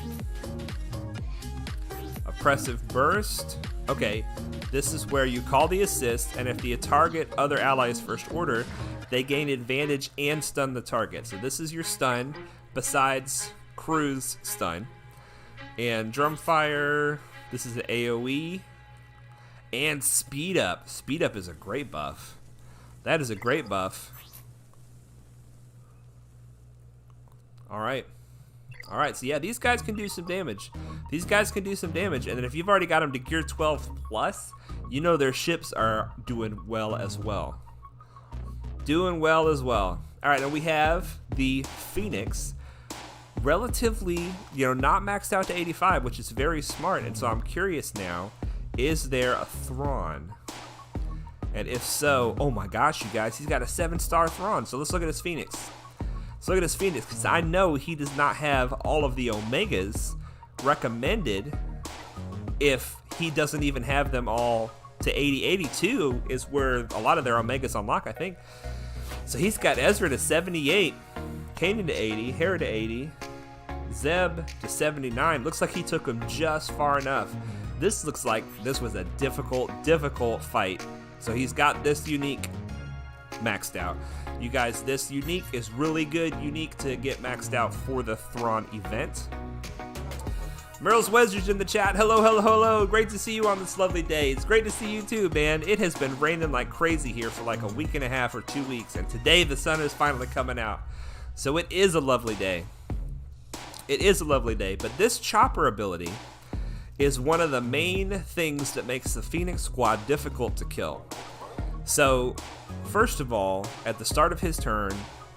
Oppressive Burst. Okay, this is where you call the assist, and if the target other allies First Order, they gain advantage and stun the target. So this is your stun, besides Crew's stun. And Drumfire, this is the AoE. And Speed Up. Speed Up is a great buff. That is a great buff. Alright. Alright, so yeah, these guys can do some damage. These guys can do some damage, and then if you've already got them to gear 12 plus, you know their ships are doing well as well. Doing well as well. Alright, and we have the Phoenix. Relatively, not maxed out to 85, which is very smart, and so I'm curious now, is there a Thrawn? And if so, oh my gosh, you guys, he's got a 7-star Thrawn, so let's look at his Phoenix. Let's look at his Phoenix, because I know he does not have all of the Omegas recommended if he doesn't even have them all to 80. 82 is where a lot of their Omegas unlock, I think. So he's got Ezra to 78, Kanan to 80, Hera to 80, Zeb to 79. Looks like he took him just far enough. This looks like this was a difficult fight. So he's got this unique maxed out. You guys, this unique is really good unique to get maxed out for the Thrawn event. Merle's Wizards in the chat. Hello, hello, hello. Great to see you on this lovely day. It's great to see you too, man. It has been raining like crazy here for like a week and a half or 2 weeks, and today the sun is finally coming out. So it is a lovely day. It is a lovely day, but this chopper ability is one of the main things that makes the Phoenix squad difficult to kill. So, first of all, at the start of his turn,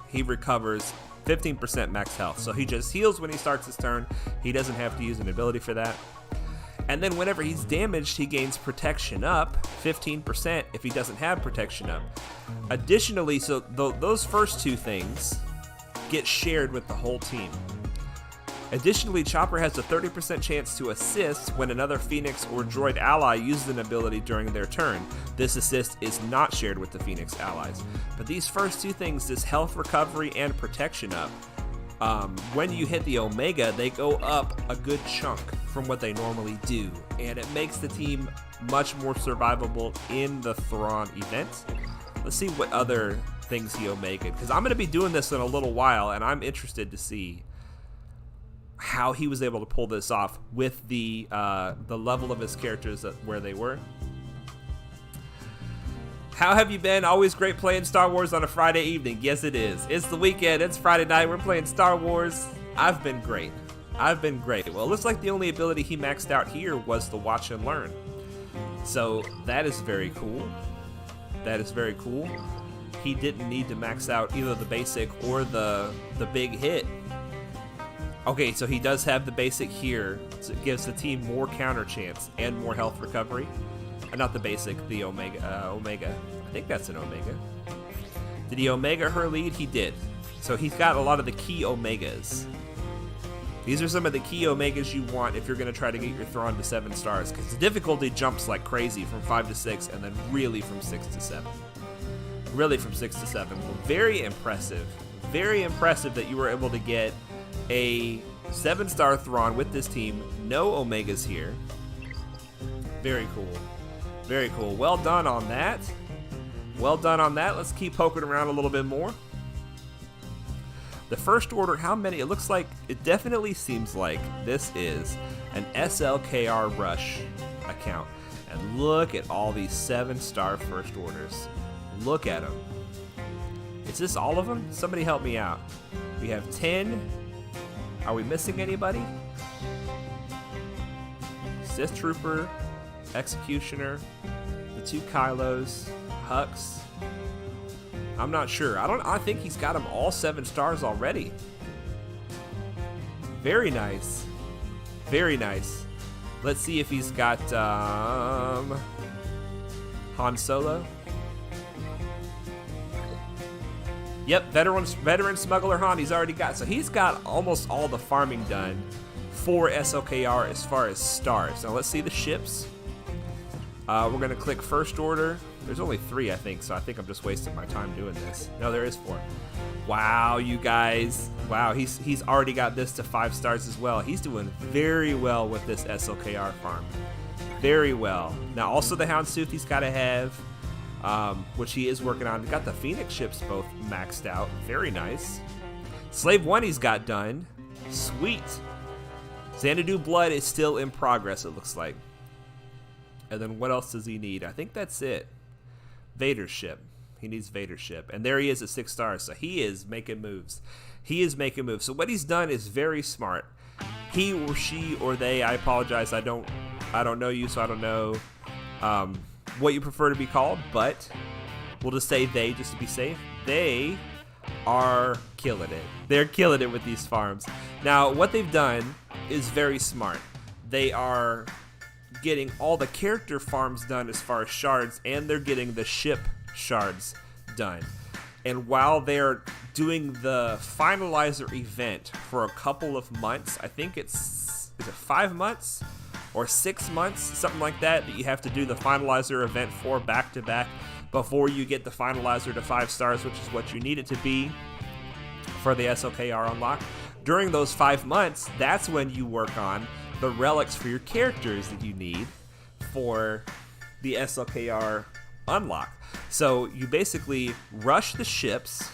he recovers 15% max health. So he just heals when he starts his turn. He doesn't have to use an ability for that. And then whenever he's damaged, he gains protection up 15% if he doesn't have protection up. Additionally, so those first two things get shared with the whole team. Additionally, Chopper has a 30% chance to assist when another Phoenix or Droid ally uses an ability during their turn. This assist is not shared with the Phoenix allies. But these first two things, this health recovery and protection up, when you hit the Omega, they go up a good chunk from what they normally do. And it makes the team much more survivable in the Thrawn event. Let's see what other things he Omega, because I'm going to be doing this in a little while, and I'm interested to see how he was able to pull this off with the level of his characters where they were. How have you been? Always great playing Star Wars on a Friday evening. Yes, it is. It's the weekend. It's Friday night. We're playing Star Wars. I've been great. I've been great. Well, it looks like the only ability he maxed out here was the Watch and Learn. So that is very cool. That is very cool. He didn't need to max out either the basic or the big hit. Okay, so he does have the basic here, so it gives the team more counter chance and more health recovery. Not the basic, the Omega. Omega. I think that's an Omega. Did he Omega her lead? He did. So he's got a lot of the key Omegas. These are some of the key Omegas you want if you're going to try to get your Thrawn to 7 stars, because the difficulty jumps like crazy from 5 to 6 and then really from 6 to 7. Really from 6 to 7. Well, very impressive. Very impressive that you were able to get a 7-star Thrawn with this team. No Omegas here. Very cool. Very cool. Well done on that. Well done on that. Let's keep poking around a little bit more. The First Order, how many? It looks like, it definitely seems like this is an SLKR Rush account. And look at all these 7-star First Orders. Look at them. Is this all of them? Somebody help me out. We have 10. Are we missing anybody? Sith Trooper, Executioner, the 2 Kylos, Hux. I'm not sure. I think he's got them all 7 stars already. Very nice. Very nice. Let's see if he's got Han Solo. Yep, veteran smuggler Han, he's already got. So he's got almost all the farming done for SLKR as far as stars. Now let's see the ships. We're going to click First Order. There's only 3, I think, so I think I'm just wasting my time doing this. No, there is 4. Wow, you guys. Wow, he's already got this to 5 stars as well. He's doing very well with this SLKR farm. Very well. Now, also the Houndstooth he's got to have, which he is working on. He's got the Phoenix ships both maxed out. Very nice. Slave 1 he's got done. Sweet. Xanadu Blood is still in progress, it looks like. And then what else does he need? I think that's it. Vader's ship. He needs Vader's ship. And there he is at 6 stars. So he is making moves. He is making moves. So what he's done is very smart. He or she or they, I apologize, I don't know you, so I don't know what you prefer to be called, but we'll just say they just to be safe. They are killing it. They're killing it with these farms. Now, what they've done is very smart. They are getting all the character farms done as far as shards, and they're getting the ship shards done. And while they're doing the finalizer event for a couple of months, I think is it 5 months or 6 months, something like that you have to do the finalizer event for back to back before you get the finalizer to 5 stars, which is what you need it to be for the SLKR unlock. During those 5 months, that's when you work on the relics for your characters that you need for the SLKR unlock. So you basically rush the ships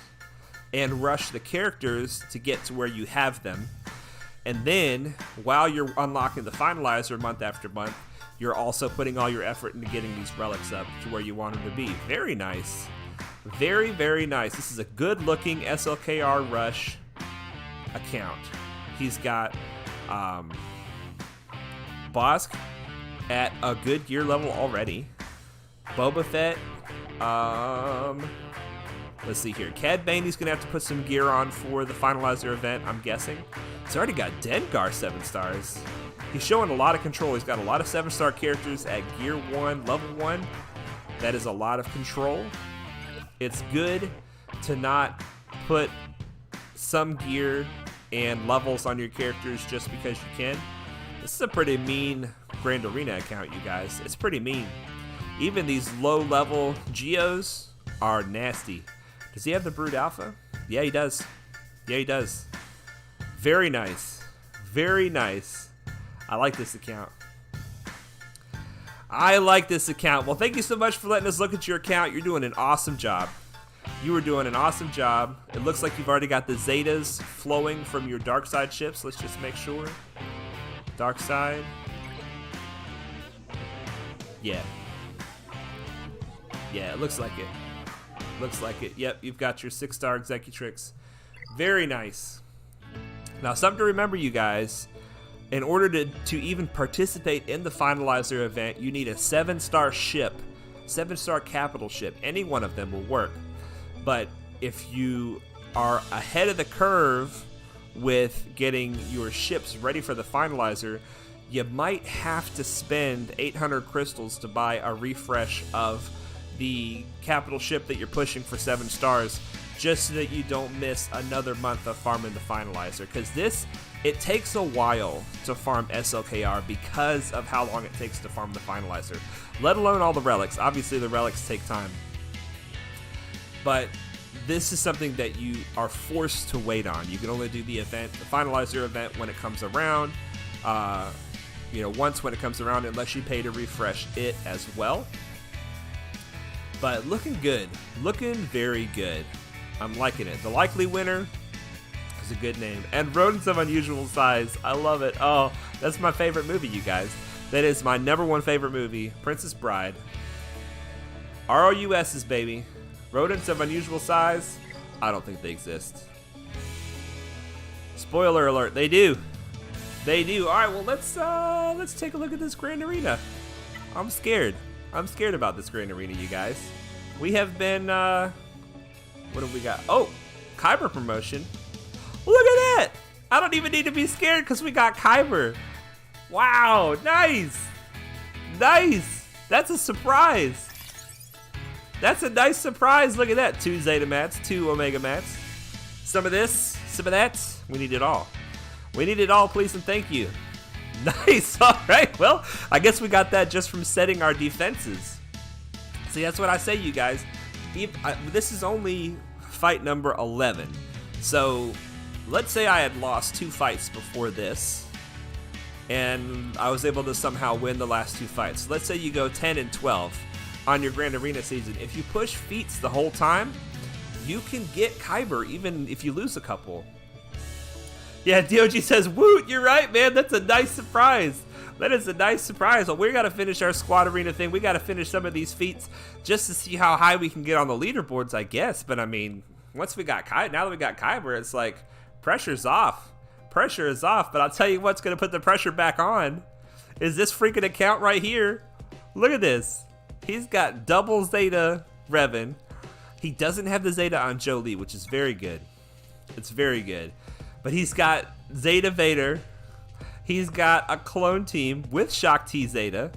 and rush the characters to get to where you have them. And then, while you're unlocking the finalizer month after month, you're also putting all your effort into getting these relics up to where you want them to be. Very nice. Very, very nice. This is a good-looking SLKR Rush account. He's got Bosk at a good gear level already. Boba Fett. Let's see here. Cad Bane, he's going to have to put some gear on for the finalizer event, I'm guessing. He's already got Dengar 7 stars. He's showing a lot of control. He's got a lot of 7-star characters at gear 1, level 1. That is a lot of control. It's good to not put some gear and levels on your characters just because you can. This is a pretty mean Grand Arena account, you guys. It's pretty mean. Even these low-level Geos are nasty. Does he have the Brood Alpha? Yeah, he does. Yeah, he does. Very nice. Very nice. I like this account. I like this account. Well, thank you so much for letting us look at your account. You're doing an awesome job. You are doing an awesome job. It looks like you've already got the Zetas flowing from your dark side ships. Let's just make sure. Dark side. Yeah. Yeah, it looks like it. Looks like it. Yep, you've got your 6-star Executrix. Very nice. Now, something to remember, you guys. In order to even participate in the finalizer event, you need a 7-star ship, 7-star capital ship. Any one of them will work. But if you are ahead of the curve with getting your ships ready for the finalizer, you might have to spend 800 crystals to buy a refresh of the capital ship that you're pushing for 7 stars, just so that you don't miss another month of farming the finalizer. Because it takes a while to farm SLKR because of how long it takes to farm the finalizer, let alone all the relics. Obviously the relics take time, but this is something that you are forced to wait on. You can only do the finalizer event when it comes around, once when it comes around, unless you pay to refresh it as well. But looking good, looking very good. I'm liking it. The likely winner is a good name. And Rodents of Unusual Size. I love it. Oh, that's my favorite movie, you guys. That is my #1 favorite movie, Princess Bride. ROUS's, baby. Rodents of Unusual Size. I don't think they exist. Spoiler alert, they do. They do. All right, well, let's take a look at this Grand Arena. I'm scared. I'm scared about this Grand Arena, you guys. We have been, what have we got? Oh, Kyber promotion. Look at that. I don't even need to be scared because we got Kyber. Wow, nice. Nice. That's a surprise. That's a nice surprise. Look at that. 2 Zeta Mats, 2 Omega Mats. Some of this, some of that. We need it all. We need it all, please and thank you. Nice. All right. Well, I guess we got that just from setting our defenses. See, that's what I say, you guys. This is only fight number 11. So let's say I had lost 2 fights before this, and I was able to somehow win the last 2 fights. Let's say you go 10 and 12 on your Grand Arena season. If you push feats the whole time, you can get Kyber even if you lose a couple. Yeah, DOG says, woot, you're right, man. That's a nice surprise. That is a nice surprise. Well, we got to finish our squad arena thing. We got to finish some of these feats just to see how high we can get on the leaderboards, I guess. But, I mean, once we got now that we got Kyber, it's like pressure's off. Pressure is off. But I'll tell you what's going to put the pressure back on is this freaking account right here. Look at this. He's got double Zeta Revan. He doesn't have the Zeta on Jolie, which is very good. It's very good. But he's got Zeta Vader. He's got a clone team with Shock T Zeta.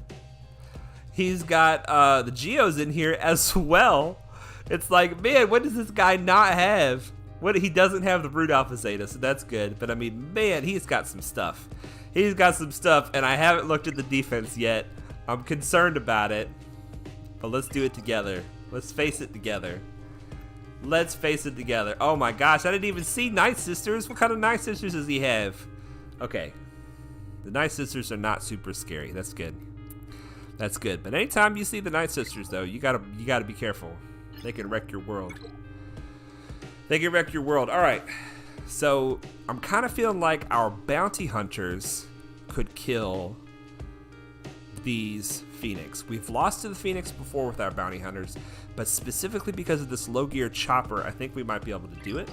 He's got the Geos in here as well. It's like, man, what does this guy not have? He doesn't have the Brood Alpha Zeta, so that's good. But I mean, man, he's got some stuff. He's got some stuff, and I haven't looked at the defense yet. I'm concerned about it. But let's do it together. Let's face it together. Let's face it together. Oh my gosh, I didn't even see Night Sisters. What kind of Night Sisters does he have? Okay. The Night Sisters are not super scary. That's good. That's good. But anytime you see the Night Sisters, though, you gotta be careful. They can wreck your world. They can wreck your world. All right. So I'm kind of feeling like our bounty hunters could kill these Phoenix. We've lost to the Phoenix before with our bounty hunters, but specifically because of this low gear chopper, I think we might be able to do it.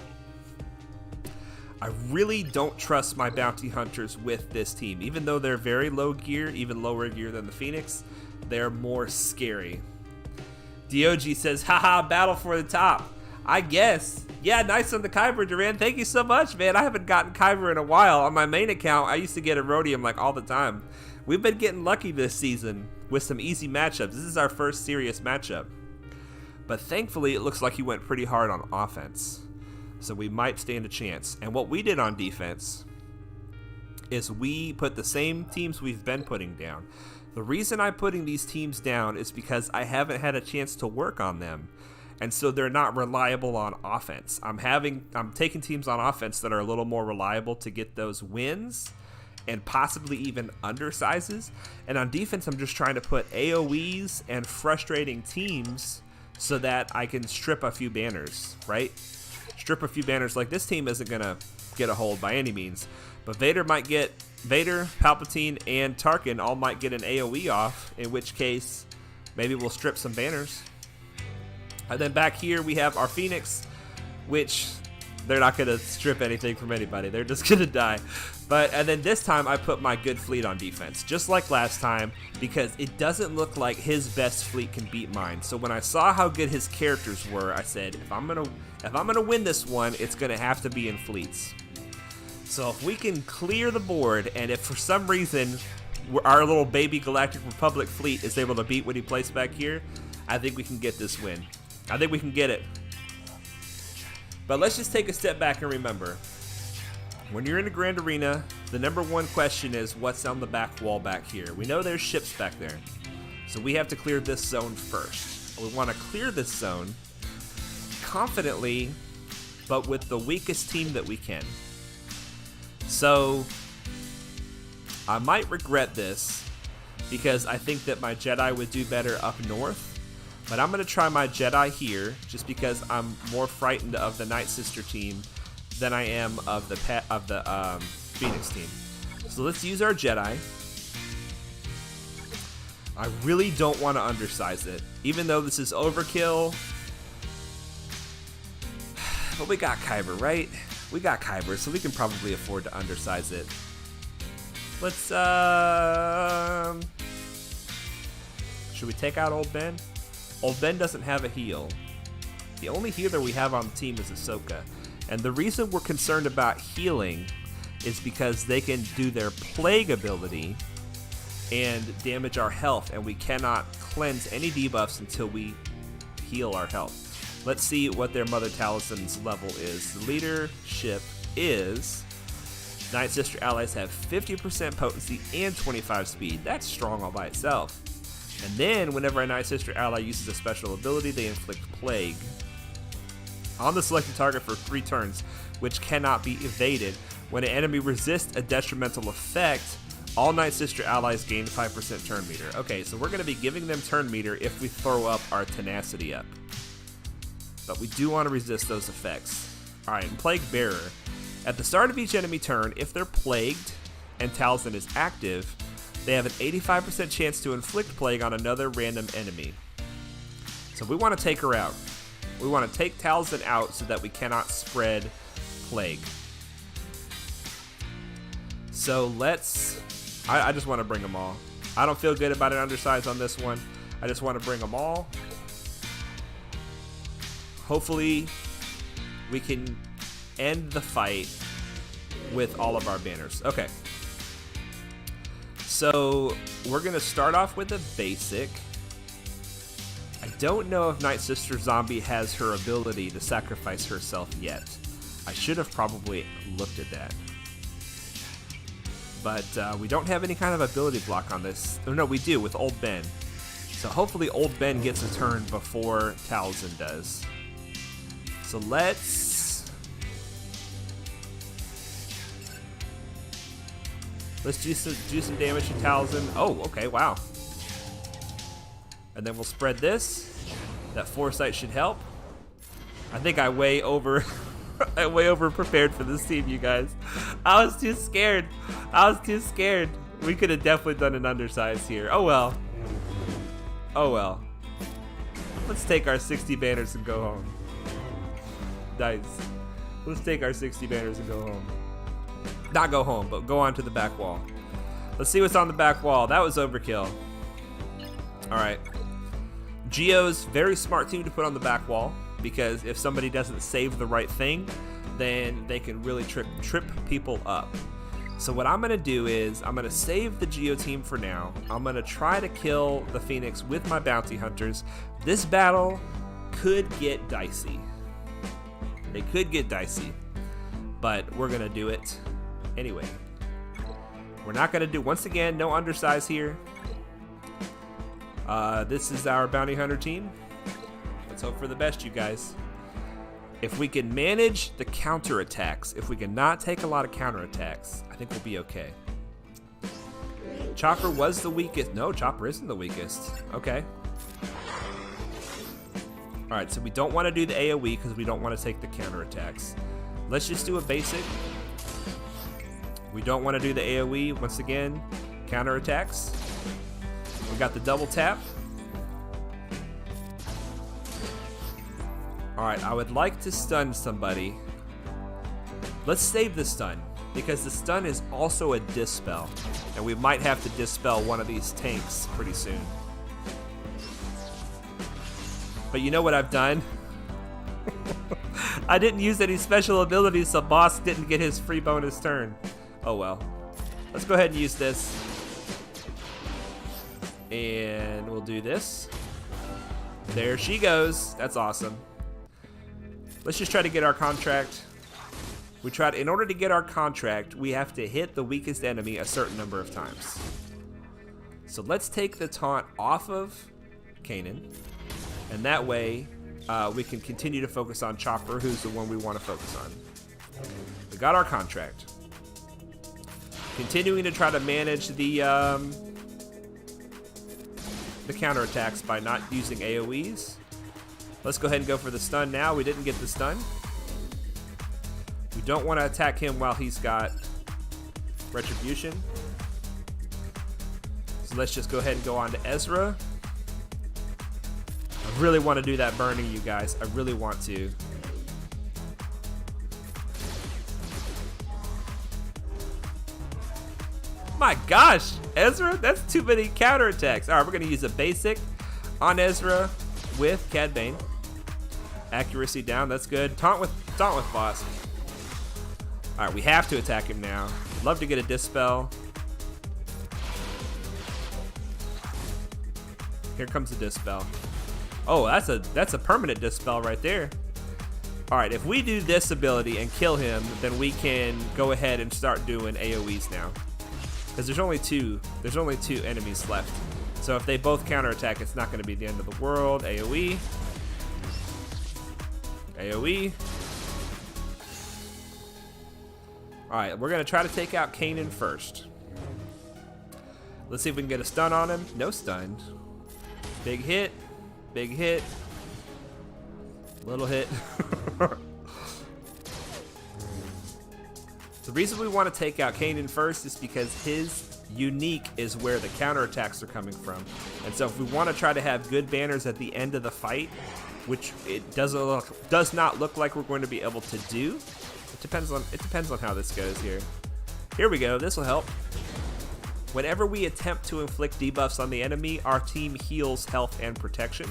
I really don't trust my bounty hunters with this team. Even though they're very low gear, even lower gear than the Phoenix, they're more scary. DOG says, haha, battle for the top. I guess. Yeah, nice on the Kyber, Duran. Thank you so much, man. I haven't gotten Kyber in a while. On my main account, I used to get Erodium like all the time. We've been getting lucky this season with some easy matchups. This is our first serious matchup. But thankfully, it looks like he went pretty hard on offense. So we might stand a chance. And what we did on defense is we put the same teams we've been putting down. The reason I'm putting these teams down is because I haven't had a chance to work on them. And so they're not reliable on offense. I'm taking teams on offense that are a little more reliable to get those wins and possibly even undersizes. And on defense, I'm just trying to put AoEs and frustrating teams so that I can strip a few banners, right? Strip a few banners. Like, this team isn't going to get a hold by any means. But Vader, Palpatine, and Tarkin all might get an AoE off, in which case maybe we'll strip some banners. And then back here we have our Phoenix, which they're not going to strip anything from anybody. They're just going to die. And then this time I put my good fleet on defense, just like last time, because it doesn't look like his best fleet can beat mine. So when I saw how good his characters were, I said, if I'm gonna win this one, it's gonna have to be in fleets. So if we can clear the board, and if for some reason our little baby Galactic Republic fleet is able to beat what he placed back here, I think we can get this win. I think we can get it. But let's just take a step back and remember, when you're in a Grand Arena, the number one question is what's on the back wall back here. We know there's ships back there, so we have to clear this zone first. We want to clear this zone confidently, but with the weakest team that we can. So I might regret this because I think that my Jedi would do better up north, but I'm going to try my Jedi here just because I'm more frightened of the Night Sister team than I am of the Phoenix team. So let's use our Jedi. I really don't want to undersize it, even though this is overkill. But we got Kyber, right? We got Kyber, so we can probably afford to undersize it. Let's, should we take out Old Ben? Old Ben doesn't have a heal. The only healer we have on the team is Ahsoka. And the reason we're concerned about healing is because they can do their plague ability and damage our health, and we cannot cleanse any debuffs until we heal our health. Let's see what their Mother Talisman's level is. The leadership is Night Sister allies have 50% potency and 25 speed. That's strong all by itself. And then whenever a Night Sister ally uses a special ability, they inflict plague on the selected target for 3 turns, which cannot be evaded. When an enemy resists a detrimental effect, all Night Sister allies gain 5% turn meter. Okay, so we're going to be giving them turn meter if we throw up our tenacity up. But we do want to resist those effects. Alright, and Plague Bearer. At the start of each enemy turn, if they're plagued and Talisman is active, they have an 85% chance to inflict plague on another random enemy. So we want to take her out. We want to take Talisman out so that we cannot spread plague. So let's... I just want to bring them all. I don't feel good about an undersize on this one. I just want to bring them all. Hopefully, we can end the fight with all of our banners. Okay. So we're going to start off with a basic. I don't know if Night Sister Zombie has her ability to sacrifice herself yet. I should have probably looked at that. But we don't have any kind of ability block on this. Oh, no, we do with Old Ben. So hopefully Old Ben gets a turn before Talisman does. So let's do some damage to Talisman. Oh, okay, wow. And then we'll spread this. That Foresight should help. I think I way over I'm way over prepared for this team, you guys. I was too scared. We could have definitely done an undersize here. Oh well. Let's take our 60 banners and go home. Nice. Let's take our 60 banners and go home. Not go home, but go on to the back wall. Let's see what's on the back wall. That was overkill. Alright. Geo's very smart team to put on the back wall, because if somebody doesn't save the right thing, then they can really trip people up. So what I'm going to do is I'm going to save the Geo team for now. I'm going to try to kill the Phoenix with my bounty hunters. This battle could get dicey. It could get dicey, but we're going to do it anyway. We're not going to do, once again, no undersize here. This is our bounty hunter team. Let's hope for the best, you guys. If we can manage the counterattacks, if we can not take a lot of counterattacks, I think we'll be okay. Chopper was the weakest. No, Chopper isn't the weakest. Okay. Alright, so we don't want to do the AoE because we don't want to take the counterattacks. Let's just do a basic. We don't want to do the AoE. Once again, counterattacks. We got the double tap. Alright, I would like to stun somebody. Let's save the stun, because the stun is also a dispel, and we might have to dispel one of these tanks pretty soon. But you know what I've done? I didn't use any special abilities, so boss didn't get his free bonus turn. Oh well. Let's go ahead and use this. And we'll do this. There she goes. That's awesome. Let's just try to get our contract. In order to get our contract, we have to hit the weakest enemy a certain number of times. So let's take the taunt off of Kanan, and that way we can continue to focus on Chopper, who's the one we want to focus on. We got our contract. Continuing to try to manage the counterattacks by not using AoEs. Let's go ahead and go for the stun now. We didn't get the stun. We don't want to attack him while he's got Retribution. So let's just go ahead and go on to Ezra. I really want to do that burning, you guys. I really want to. My gosh, Ezra, that's too many counterattacks. All right, we're going to use a basic on Ezra with Cad Bane. Accuracy down, that's good. Taunt with boss. All right, we have to attack him now. Love to get a dispel. Here comes the dispel. Oh, that's a permanent dispel right there. All right, if we do this ability and kill him, then we can go ahead and start doing AoEs now. Because there's only two enemies left. So if they both counterattack, it's not going to be the end of the world. AoE. AoE. Alright, we're going to try to take out Kanan first. Let's see if we can get a stun on him. No stun. Big hit. Big hit. Little hit. The reason we want to take out Kanan first is because his unique is where the counterattacks are coming from. And so if we want to try to have good banners at the end of the fight, which it does not look like we're going to be able to do, it depends on how this goes here. Here we go. This will help. Whenever we attempt to inflict debuffs on the enemy, our team heals health and protection.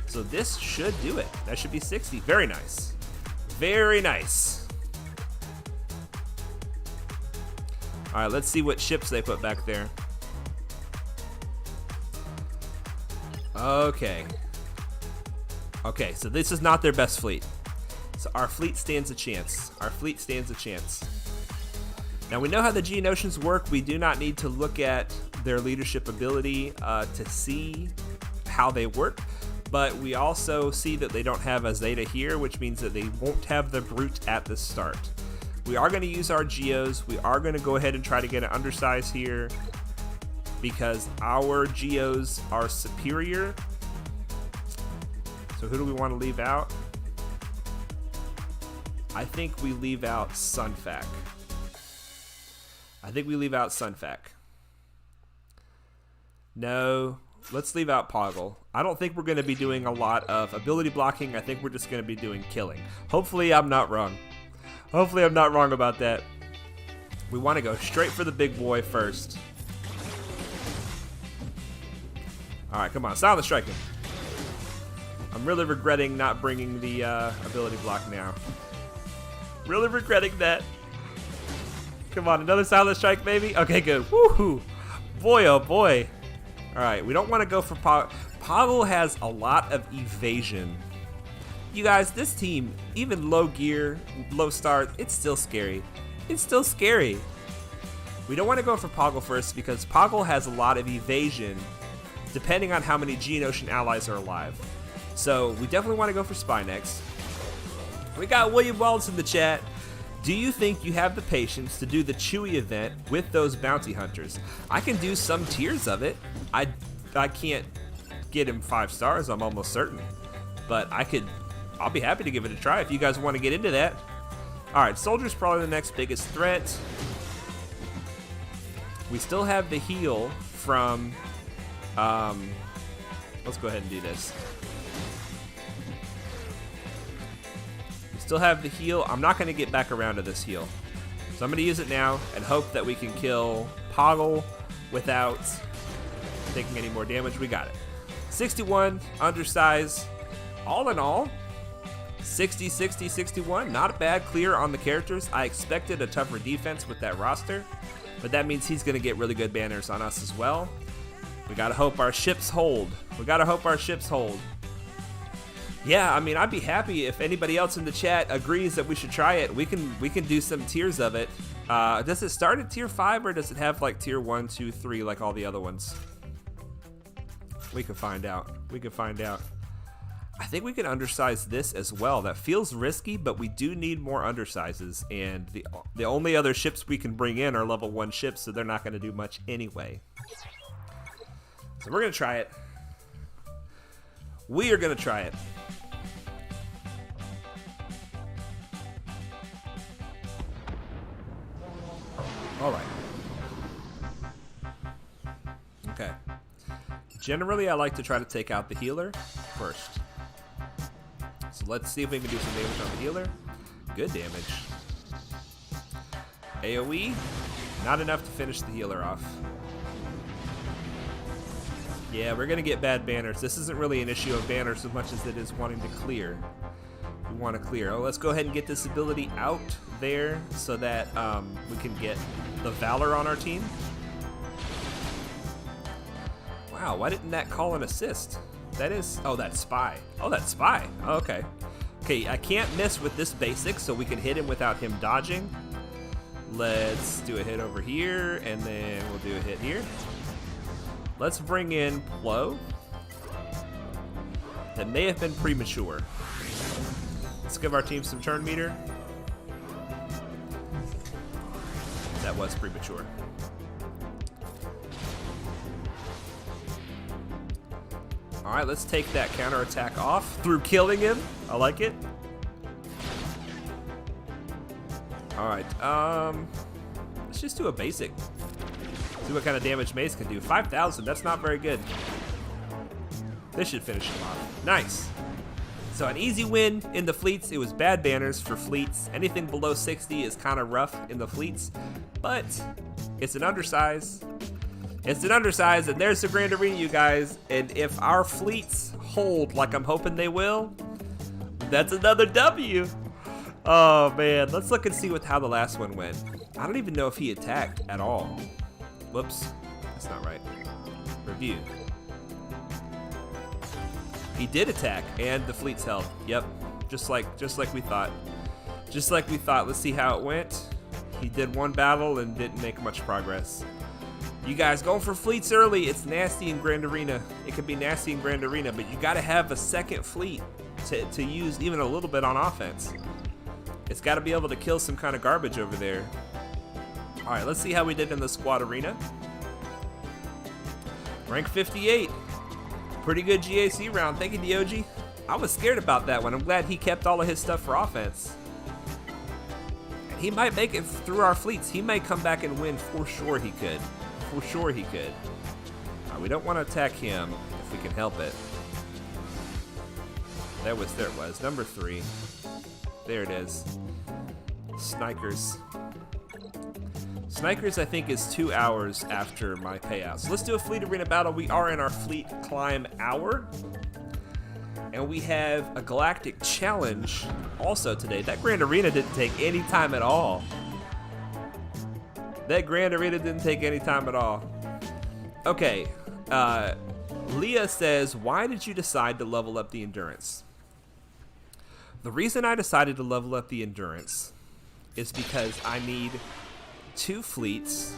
So this should do it. That should be 60. Very nice. Very nice. All right, let's see what ships they put back there. Okay. Okay, so this is not their best fleet. So our fleet stands a chance. Our fleet stands a chance. Now we know how the Geonosians work. We do not need to look at their leadership ability to see how they work. But we also see that they don't have a Zeta here, which means that they won't have the Brute at the start. We are going to use our Geos. We are going to go ahead and try to get an undersize here because our Geos are superior. So who do we want to leave out? I think we leave out Sunfac. No, let's leave out Poggle. I don't think we're going to be doing a lot of ability blocking. I think we're just going to be doing killing. Hopefully I'm not wrong. Hopefully I'm not wrong about that. We want to go straight for the big boy first. Alright, come on. Silent strike him. I'm really regretting not bringing the ability block now. Really regretting that. Come on, another silent strike, baby. Okay, good. Woohoo! Boy, oh boy. Alright, we don't want to go for Poggle. Poggle has a lot of evasion. You guys, this team, even low gear, low start, it's still scary. It's still scary. We don't want to go for Poggle first because Poggle has a lot of evasion depending on how many Geonosian allies are alive. So we definitely want to go for Spy next. We got William Wallace in the chat. Do you think you have the patience to do the Chewie event with those bounty hunters? I can do some tiers of it. I can't get him 5 stars, I'm almost certain. But I'll be happy to give it a try if you guys want to get into that. Alright, Soldier's probably the next biggest threat. We still have the heal from... let's go ahead and do this. We still have the heal. I'm not going to get back around to this heal. So I'm going to use it now and hope that we can kill Poggle without taking any more damage. We got it. 61, undersize. All in all, 60, 60, 61. Not a bad clear on the characters. I expected a tougher defense with that roster, but that means he's going to get really good banners on us as well. We got to hope our ships hold. Yeah, I mean, I'd be happy if anybody else in the chat agrees that we should try it. We can do some tiers of it. Does it start at tier 5 or does it have like tier 1, 2, 3 like all the other ones? We can find out. I think we can undersize this as well. That feels risky, but we do need more undersizes, and the only other ships we can bring in are level 1 ships, so they're not going to do much anyway. So we're going to try it. We are going to try it. All right. Okay. Generally, I like to try to take out the healer first. So let's see if we can do some damage on the healer. Good damage. AoE, not enough to finish the healer off. Yeah, we're gonna get bad banners. This isn't really an issue of banners as much as it is wanting to clear. We want to clear. Oh, let's go ahead and get this ability out there so that we can get the Valor on our team. Wow, why didn't that call an assist? That is, oh, that's Spy. Oh, that's Spy. Oh, okay. Okay, I can't miss with this basic, so we can hit him without him dodging. Let's do a hit over here, and then we'll do a hit here. Let's bring in Plo. That may have been premature. Let's give our team some turn meter. That was premature. Alright, let's take that counterattack off through killing him. I like it. Alright, let's just do a basic. See what kind of damage Mace can do. 5,000, that's not very good. This should finish him off. Nice. So an easy win in the fleets. It was bad banners for fleets. Anything below 60 is kind of rough in the fleets, but it's an undersize. It's an undersize, and there's the Grand Arena, you guys. And if our fleets hold like I'm hoping they will, that's another W. Oh man, let's look and see how the last one went. I don't even know if he attacked at all. Whoops, that's not right. Review. He did attack, and the fleet's held. Yep, just like we thought. Just like we thought. Let's see how it went. He did one battle and didn't make much progress. You guys going for fleets early. It's nasty in Grand Arena. It could be nasty in Grand Arena, but you got to have a second fleet to use even a little bit on offense. It's got to be able to kill some kind of garbage over there. All right, let's see how we did in the squad arena. Rank 58. Pretty good GAC round. Thank you, Diogi. I was scared about that one. I'm glad he kept all of his stuff for offense. He might make it through our fleets. He may come back and win. For sure he could. For sure he could. We don't want to attack him if we can help it. There it was. Number 3. There it is. Snipers. Snipers, I think, is 2 hours after my payout. So let's do a fleet arena battle. We are in our fleet climb hour. And we have a galactic challenge also today. That Grand Arena didn't take any time at all. That Grand Arena didn't take any time at all. Okay. Leah says, why did you decide to level up the endurance? The reason I decided to level up the endurance is because I need 2 fleets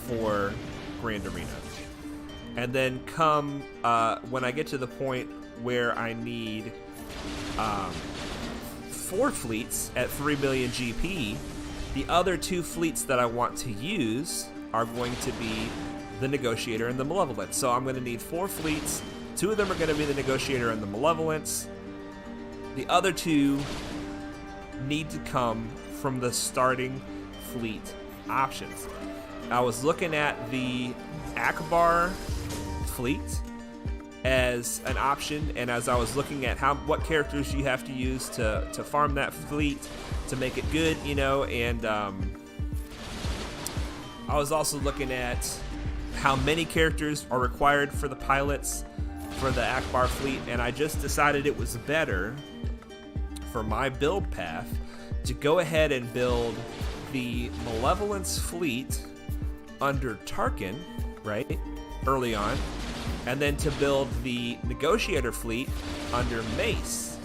for Grand Arena. And then come when I get to the point where I need 4 fleets at 3 million GP, the other 2 fleets that I want to use are going to be the Negotiator and the Malevolence. So I'm going to need 4 fleets. 2 of them are going to be the Negotiator and the Malevolence. The other 2 need to come from the starting fleet options. I was looking at the Akbar fleet as an option, and as I was looking at what characters you have to use to farm that fleet to make it good, you know, and I was also looking at how many characters are required for the pilots for the Akbar fleet, and I just decided it was better for my build path to go ahead and build the Malevolence fleet under Tarkin, right, early on, and then to build the Negotiator fleet under Mace.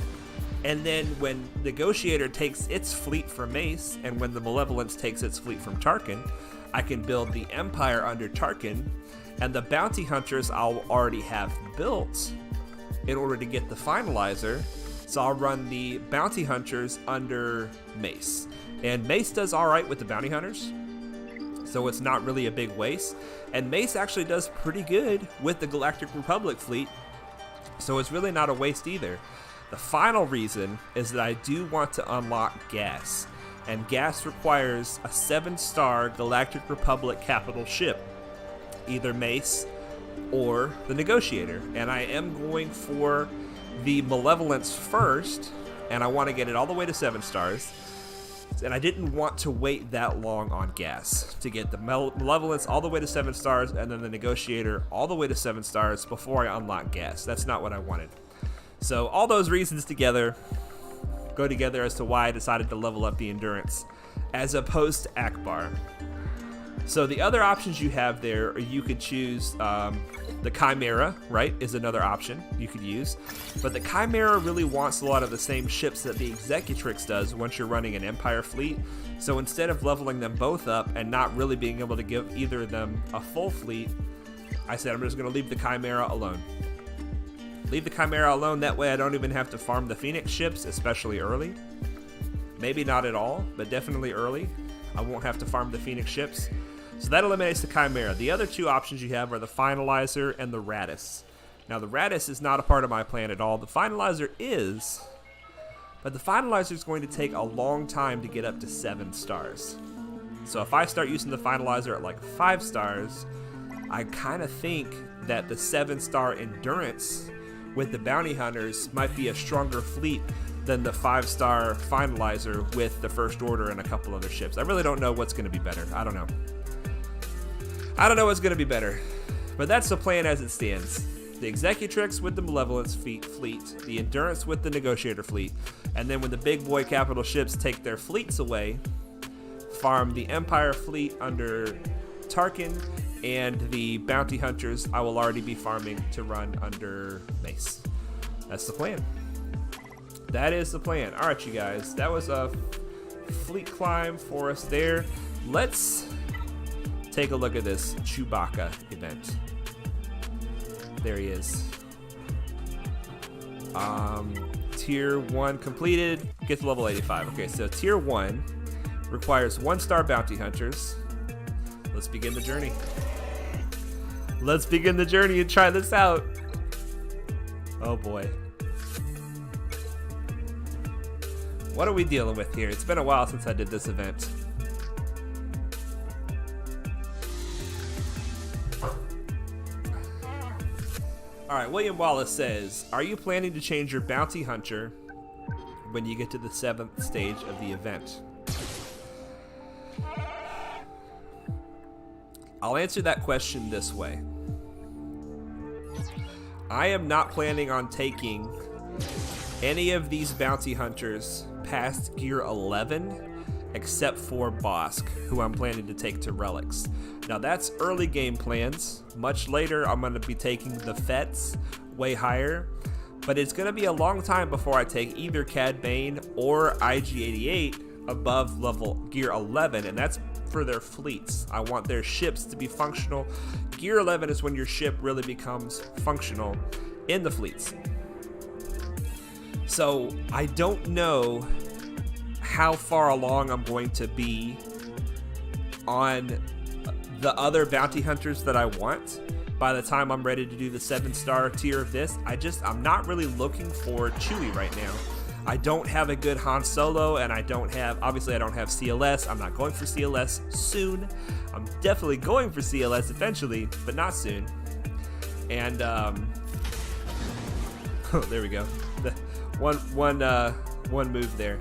And then when Negotiator takes its fleet from Mace, and when the Malevolence takes its fleet from Tarkin, I can build the Empire under Tarkin, and the Bounty Hunters I'll already have built in order to get the Finalizer. So I'll run the Bounty Hunters under Mace. And Mace does alright with the Bounty Hunters, so it's not really a big waste. And Mace actually does pretty good with the Galactic Republic fleet, so it's really not a waste either. The final reason is that I do want to unlock Gas, and Gas requires a 7-star Galactic Republic capital ship, either Mace or the Negotiator. And I am going for the Malevolence first, and I want to get it all the way to 7 stars. And I didn't want to wait that long on Gas to get the Malevolence all the way to 7 stars and then the Negotiator all the way to 7 stars before I unlock Gas. That's not what I wanted. So all those reasons together go together as to why I decided to level up the endurance as opposed to Akbar. So the other options you have there, you could choose the Chimera, right, is another option you could use. But the Chimera really wants a lot of the same ships that the Executrix does once you're running an Empire fleet. So instead of leveling them both up and not really being able to give either of them a full fleet, I said I'm just going to leave the Chimera alone. Leave the Chimera alone, that way I don't even have to farm the Phoenix ships, especially early. Maybe not at all, but definitely early. I won't have to farm the Phoenix ships. So that eliminates the Chimera. The other 2 options you have are the Finalizer and the Radis. Now the Radis is not a part of my plan at all. The Finalizer is, but the Finalizer is going to take a long time to get up to 7 stars. So if I start using the Finalizer at like 5 stars, I kind of think that the 7-star Endurance with the Bounty Hunters might be a stronger fleet than the 5-star Finalizer with the First Order and a couple other ships. I really don't know what's going to be better. I don't know. I don't know what's going to be better, but that's the plan as it stands. The Executrix with the Malevolence fleet, the Endurance with the Negotiator fleet, and then when the big boy capital ships take their fleets away, farm the Empire fleet under Tarkin, and the Bounty Hunters I will already be farming to run under Mace. That's the plan. That is the plan. All right, you guys, that was a fleet climb for us there. Let's take a look at this Chewbacca event. There he is. Tier 1 completed. Get to level 85. Okay, so Tier 1 requires 1-star Bounty Hunters. Let's begin the journey. Let's begin the journey and try this out. Oh boy. What are we dealing with here? It's been a while since I did this event. All right, William Wallace says, are you planning to change your bounty hunter when you get to the 7th stage of the event? I'll answer that question this way. I am not planning on taking any of these bounty hunters past gear 11 except for Bosk, who I'm planning to take to relics. Now that's early game plans. Much later I'm going to be taking the Fets way higher, but it's going to be a long time before I take either Cad Bane or IG-88 above level gear 11, and that's for their fleets. I want their ships to be functional. Gear 11 is when your ship really becomes functional in the fleets. So I don't know how far along I'm going to be on the other bounty hunters that I want by the time I'm ready to do the 7-star tier of this. I'm not really looking for Chewie right now. I don't have a good Han Solo, and obviously I don't have CLS. I'm not going for CLS soon. I'm definitely going for CLS eventually, but not soon. And oh, there we go. One move there.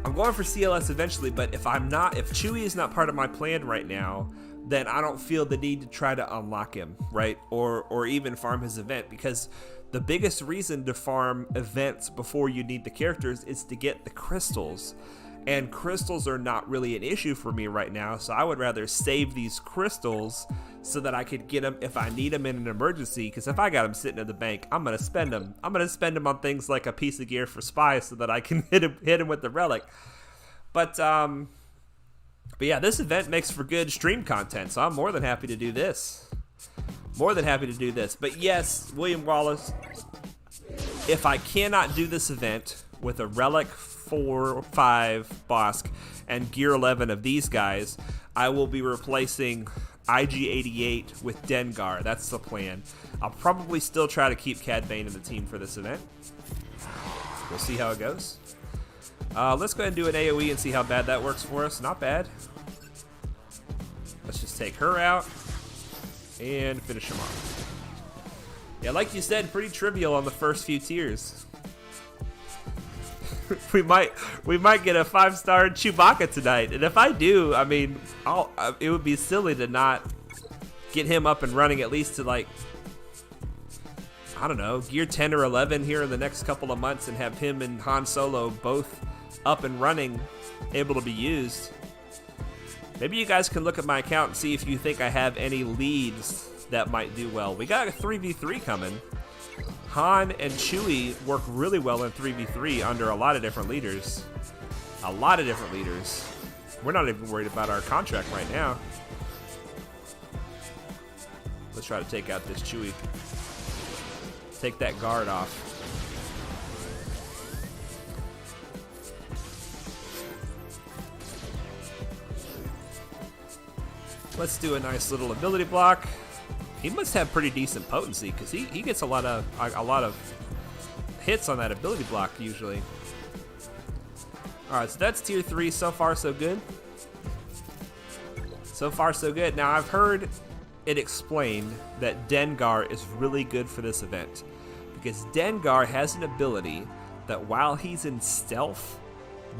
I'm going for CLS eventually, but if Chewie is not part of my plan right now, then I don't feel the need to try to unlock him, right? Or even farm his event, because the biggest reason to farm events before you need the characters is to get the crystals. And crystals are not really an issue for me right now, so I would rather save these crystals so that I could get them if I need them in an emergency, because if I got them sitting in the bank, I'm going to spend them. I'm going to spend them on things like a piece of gear for Spy so that I can hit him with the relic. But yeah, this event makes for good stream content, so I'm more than happy to do this. But yes, William Wallace, if I cannot do this event with a relic 4 or 5 Bosk and gear 11 of these guys, I will be replacing IG-88 with Dengar. That's the plan. I'll probably still try to keep Cad Bane in the team for this event. We'll see how it goes. Let's go ahead and do an AoE and see how bad that works for us. Not bad. Let's just take her out and finish him off. Yeah, like you said, pretty trivial on the first few tiers. we might get a 5-star Chewbacca tonight, and if I do, I mean, it would be silly to not get him up and running at least to, like, I don't know, gear 10 or 11 here in the next couple of months, and have him and Han Solo both up and running, able to be used. Maybe you guys can look at my account and see if you think I have any leads that might do well. We got a 3v3 coming. Han and Chewie work really well in 3v3 under a lot of different leaders. We're not even worried about our contract right now. Let's try to take out this Chewie. Take that guard off. Let's do a nice little ability block. He must have pretty decent potency, because he gets a lot of hits on that ability block usually. Alright, so that's tier 3. So far so good. Now I've heard it explained that Dengar is really good for this event, because Dengar has an ability that while he's in stealth,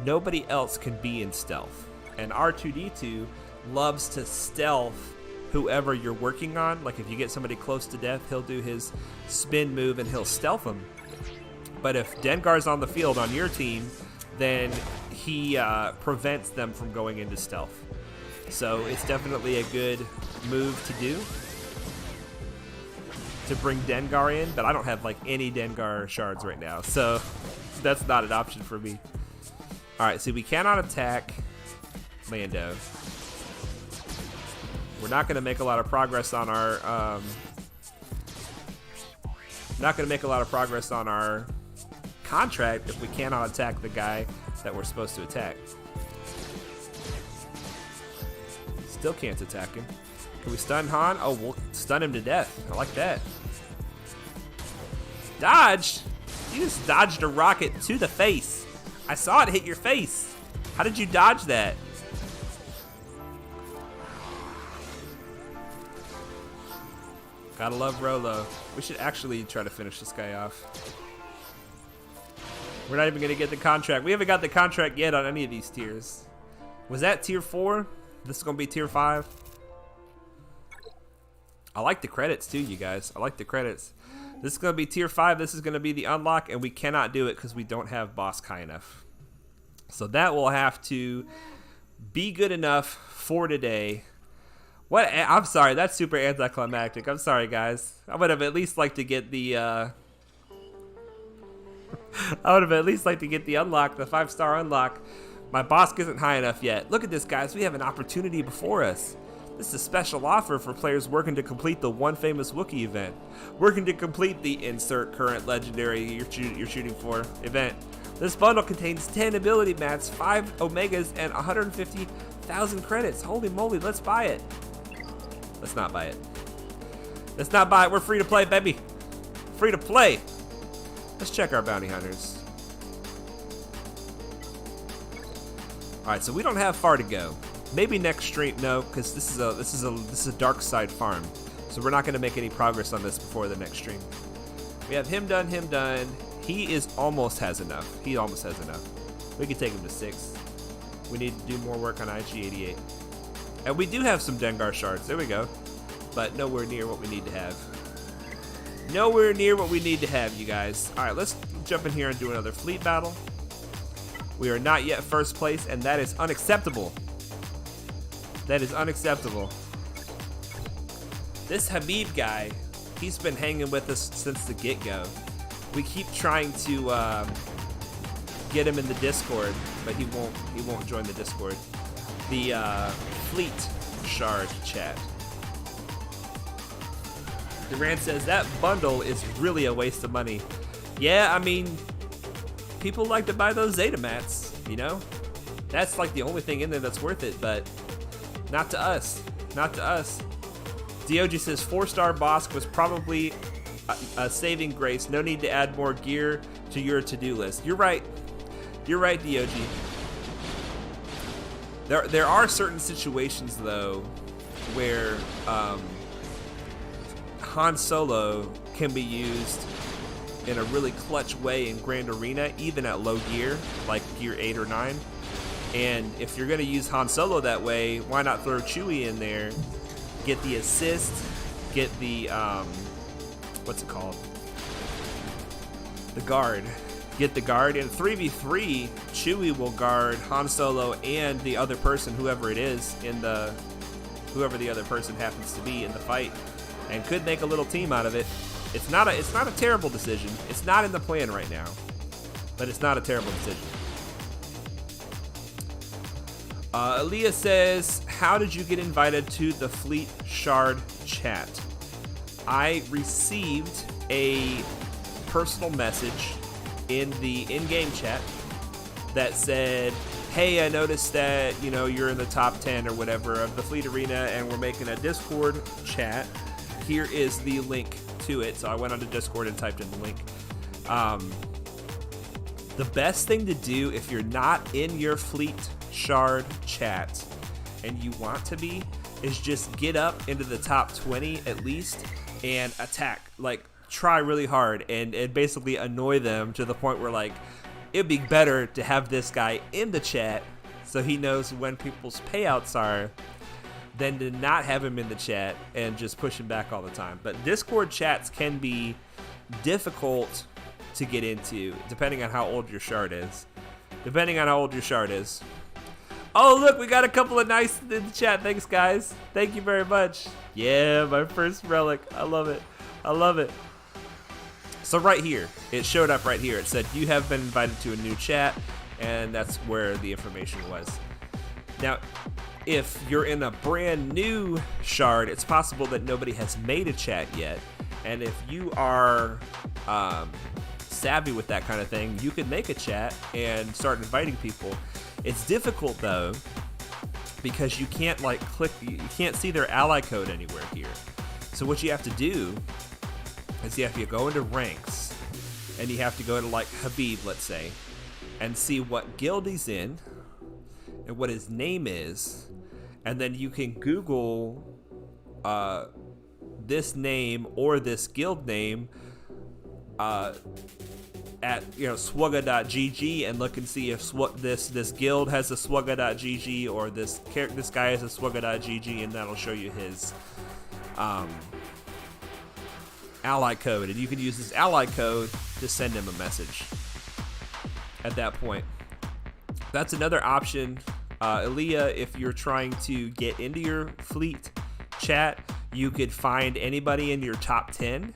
nobody else can be in stealth. And R2-D2 loves to stealth whoever you're working on. Like if you get somebody close to death, he'll do his spin move and he'll stealth them. But if Dengar's on the field on your team, then he prevents them from going into stealth. So it's definitely a good move to do, to bring Dengar in, but I don't have like any Dengar shards right now, so that's not an option for me. Alright, so we cannot attack Lando. We're not going to make a lot of progress on our contract if we cannot attack the guy that we're supposed to attack. Still can't attack him. Can we stun Han? Oh, we'll stun him to death. I like that. Dodge? You just dodged a rocket to the face. I saw it hit your face. How did you dodge that? Gotta love Rolo. We should actually try to finish this guy off. We're not even gonna get the contract. We haven't got the contract yet on any of these tiers. Was that tier 4? This is gonna be tier 5. I like the credits too, you guys. I like the credits. This is gonna be tier 5. This is gonna be the unlock, and we cannot do it because we don't have boss high enough. So that will have to be good enough for today. What? I'm sorry, that's super anticlimactic. I'm sorry, guys. I would have at least liked to get the I would have at least liked to get the unlock, the 5-star unlock. My boss isn't high enough yet. Look at this, guys. We have an opportunity before us. This is a special offer for players working to complete the One Famous Wookiee event. Working to complete the insert current legendary you're shooting for event. This bundle contains 10 ability mats, 5 omegas, and 150,000 credits. Holy moly, let's buy it. Let's not buy it. Let's not buy it. We're free to play, baby. Free to play. Let's check our bounty hunters. All right, so we don't have far to go. Maybe next stream, no, because this is a dark side farm, so we're not going to make any progress on this before the next stream. We have him done, him done. He is almost has enough. He almost has enough. We can take him to 6. We need to do more work on IG-88. And we do have some Dengar shards. There we go. But nowhere near what we need to have. Nowhere near what we need to have, you guys. All right, let's jump in here and do another fleet battle. We are not yet first place, and that is unacceptable. That is unacceptable. This Habib guy, he's been hanging with us since the get-go. We keep trying to get him in the Discord, but he won't join the Discord. The Fleet Shard chat. Durant says that bundle is really a waste of money. Yeah, I mean, people like to buy those Zeta mats, you know? That's like the only thing in there that's worth it, but not to us. Not to us. DOG says 4-star Bosk was probably a saving grace. No need to add more gear to your to-do list. You're right. You're right, DOG. There are certain situations though where Han Solo can be used in a really clutch way in Grand Arena, even at low gear, like gear 8 or 9. And if you're gonna use Han Solo that way, why not throw Chewie in there, get the assist, get the what's it called? The guard. Get the guard. In 3v3, Chewie will guard Han Solo and the other person, whoever it is, whoever the other person happens to be in the fight, and could make a little team out of it. It's not a terrible decision. It's not in the plan right now, but it's not a terrible decision. Aaliyah says, how did you get invited to the Fleet Shard chat? I received a personal message in the in-game chat that said, hey, I noticed that, you know, you're in the top 10 or whatever of the Fleet Arena and we're making a Discord chat. Here is the link to it. So I went onto Discord and typed in the link. The best thing to do if you're not in your Fleet Shard chat and you want to be is just get up into the top 20 at least and attack. Like, try really hard and basically annoy them to the point where, like, it'd be better to have this guy in the chat so he knows when people's payouts are than to not have him in the chat and just push him back all the time. But Discord chats can be difficult to get into depending on how old your shard is. Oh, look, we got a couple of nice in the chat. Thanks, guys. Thank you very much. Yeah, my first relic. I love it. I love it. So right here, it showed up right here. It said, you have been invited to a new chat, and that's where the information was. Now, if you're in a brand new shard, it's possible that nobody has made a chat yet. And if you are savvy with that kind of thing, you can make a chat and start inviting people. It's difficult though, because you can't you can't see their ally code anywhere here. So what you have to do is you have to go into ranks and you have to go to like Habib, let's say, and see what guild he's in and what his name is. And then you can Google this name or this guild name at swugga.gg and look and see if this guild has a swugga.gg or this guy has a swugga.gg, and that'll show you his ally code, and you can use this ally code to send him a message at that point. That's another option. Aaliyah, if you're trying to get into your fleet chat, you could find anybody in your top 10.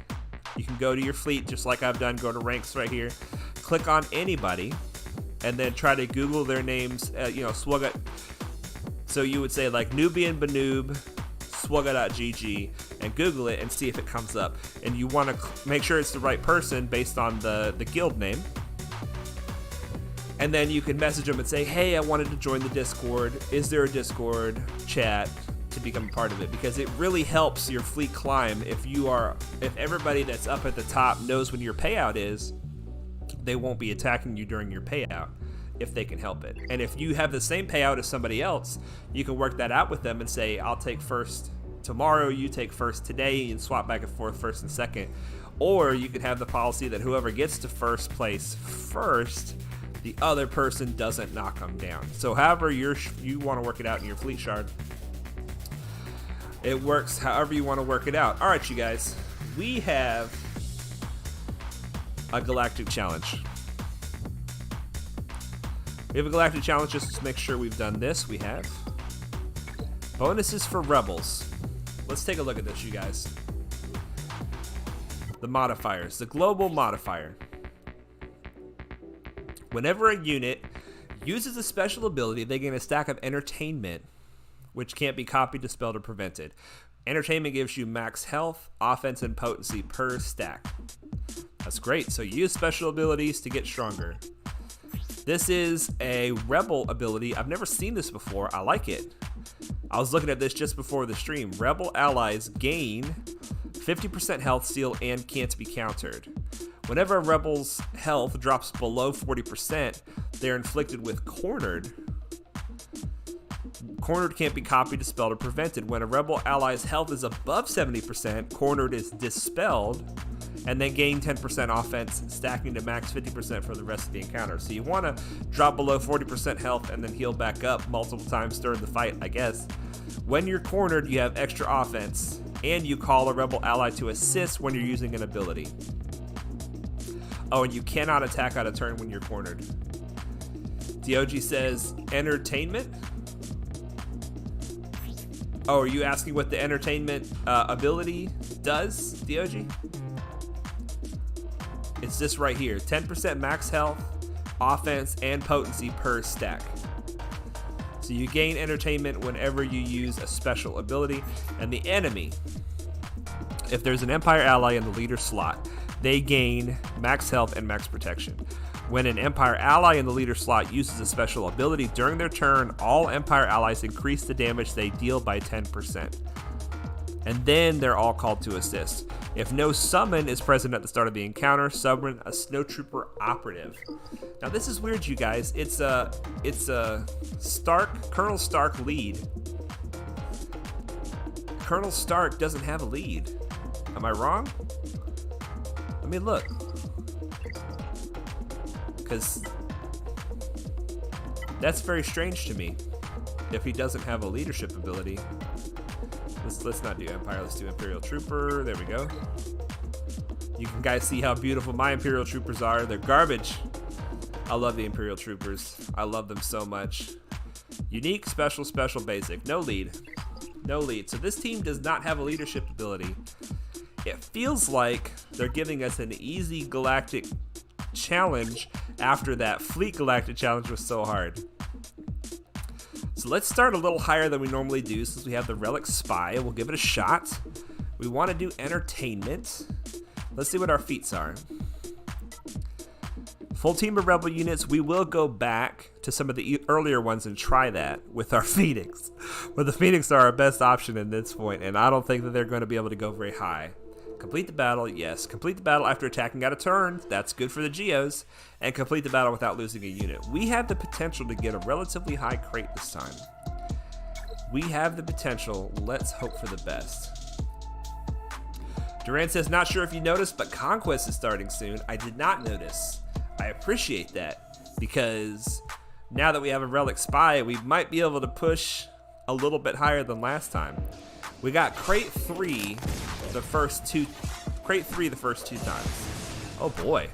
You can go to your fleet just like I've done, go to ranks right here, click on anybody, and then try to Google their names, Swugga. So you would say like Nubian Banoob, swugga.gg, and Google it and see if it comes up. And you want to make sure it's the right person based on the guild name. And then you can message them and say, hey, I wanted to join the Discord. Is there a Discord chat to become a part of it? Because it really helps your fleet climb. If everybody that's up at the top knows when your payout is, they won't be attacking you during your payout if they can help it. And if you have the same payout as somebody else, you can work that out with them and say, I'll take first tomorrow, you take first today, and swap back and forth first and second. Or you can have the policy that whoever gets to first place first, the other person doesn't knock them down. So however you want to work it out in your fleet shard, it works however you want to work it out. All right, you guys, we have a galactic challenge. We have a galactic challenge just to make sure we've done this. We have bonuses for rebels. Let's take a look at this, you guys. The modifiers, the global modifier. Whenever a unit uses a special ability, they gain a stack of entertainment, which can't be copied, dispelled, or prevented. Entertainment gives you max health, offense, and potency per stack. That's great. So you use special abilities to get stronger. This is a rebel ability. I've never seen this before. I like it. I was looking at this just before the stream. Rebel allies gain 50% health steal and can't be countered. Whenever a rebel's health drops below 40%, they're inflicted with cornered. Cornered can't be copied, dispelled, or prevented. When a rebel ally's health is above 70%, cornered is dispelled, and then gain 10% offense, stacking to max 50% for the rest of the encounter. So you want to drop below 40% health and then heal back up multiple times during the fight, I guess. When you're cornered, you have extra offense, and you call a rebel ally to assist when you're using an ability. Oh, and you cannot attack on a turn when you're cornered. DOG says, entertainment? Oh, are you asking what the entertainment ability does, DOG? It's this right here. 10% max health, offense, and potency per stack. So you gain entertainment whenever you use a special ability. And the enemy, if there's an Empire ally in the leader slot, they gain max health and max protection. When an Empire ally in the leader slot uses a special ability during their turn, all Empire allies increase the damage they deal by 10%. And then they're all called to assist. If no summon is present at the start of the encounter, summon a snowtrooper operative. Now this is weird, you guys. It's a Colonel Stark lead. Colonel Stark doesn't have a lead. Am I wrong? Let me look. Because that's very strange to me. If he doesn't have a leadership ability. Let's not do Empire, let's do Imperial Trooper. There we go. You can guys see how beautiful my Imperial Troopers are. They're garbage. I love the Imperial Troopers. I love them so much. Unique, special, special, basic. No lead. No lead. So this team does not have a leadership ability. It feels like they're giving us an easy galactic challenge after that Fleet Galactic challenge was so hard. So let's start a little higher than we normally do since we have the Relic Spy. We'll give it a shot. We want to do entertainment. Let's see what our feats are. Full team of Rebel units. We will go back to some of the earlier ones and try that with our Phoenix. But the Phoenix are our best option at this point, and I don't think that they're going to be able to go very high. Complete the battle, yes. Complete the battle after attacking out of turn. That's good for the Geos. And complete the battle without losing a unit. We have the potential to get a relatively high crate this time. We have the potential. Let's hope for the best. Duran says, not sure if you noticed, but Conquest is starting soon. I did not notice. I appreciate that, because now that we have a Relic Spy, we might be able to push a little bit higher than last time. We got crate 3 the first two times. Oh boy.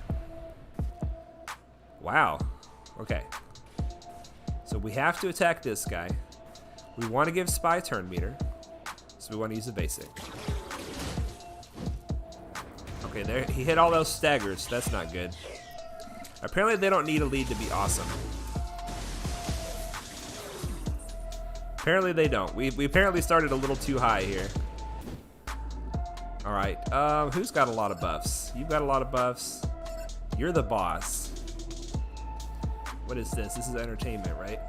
Wow. Okay. So we have to attack this guy. We want to give Spy turn meter, so we want to use the basic. Okay, there, he hit all those staggers. That's not good. Apparently they don't need a lead to be awesome. Apparently they don't. We apparently started a little too high here. Alright, who's got a lot of buffs? You've got a lot of buffs. You're the boss. What is this? This is entertainment, right?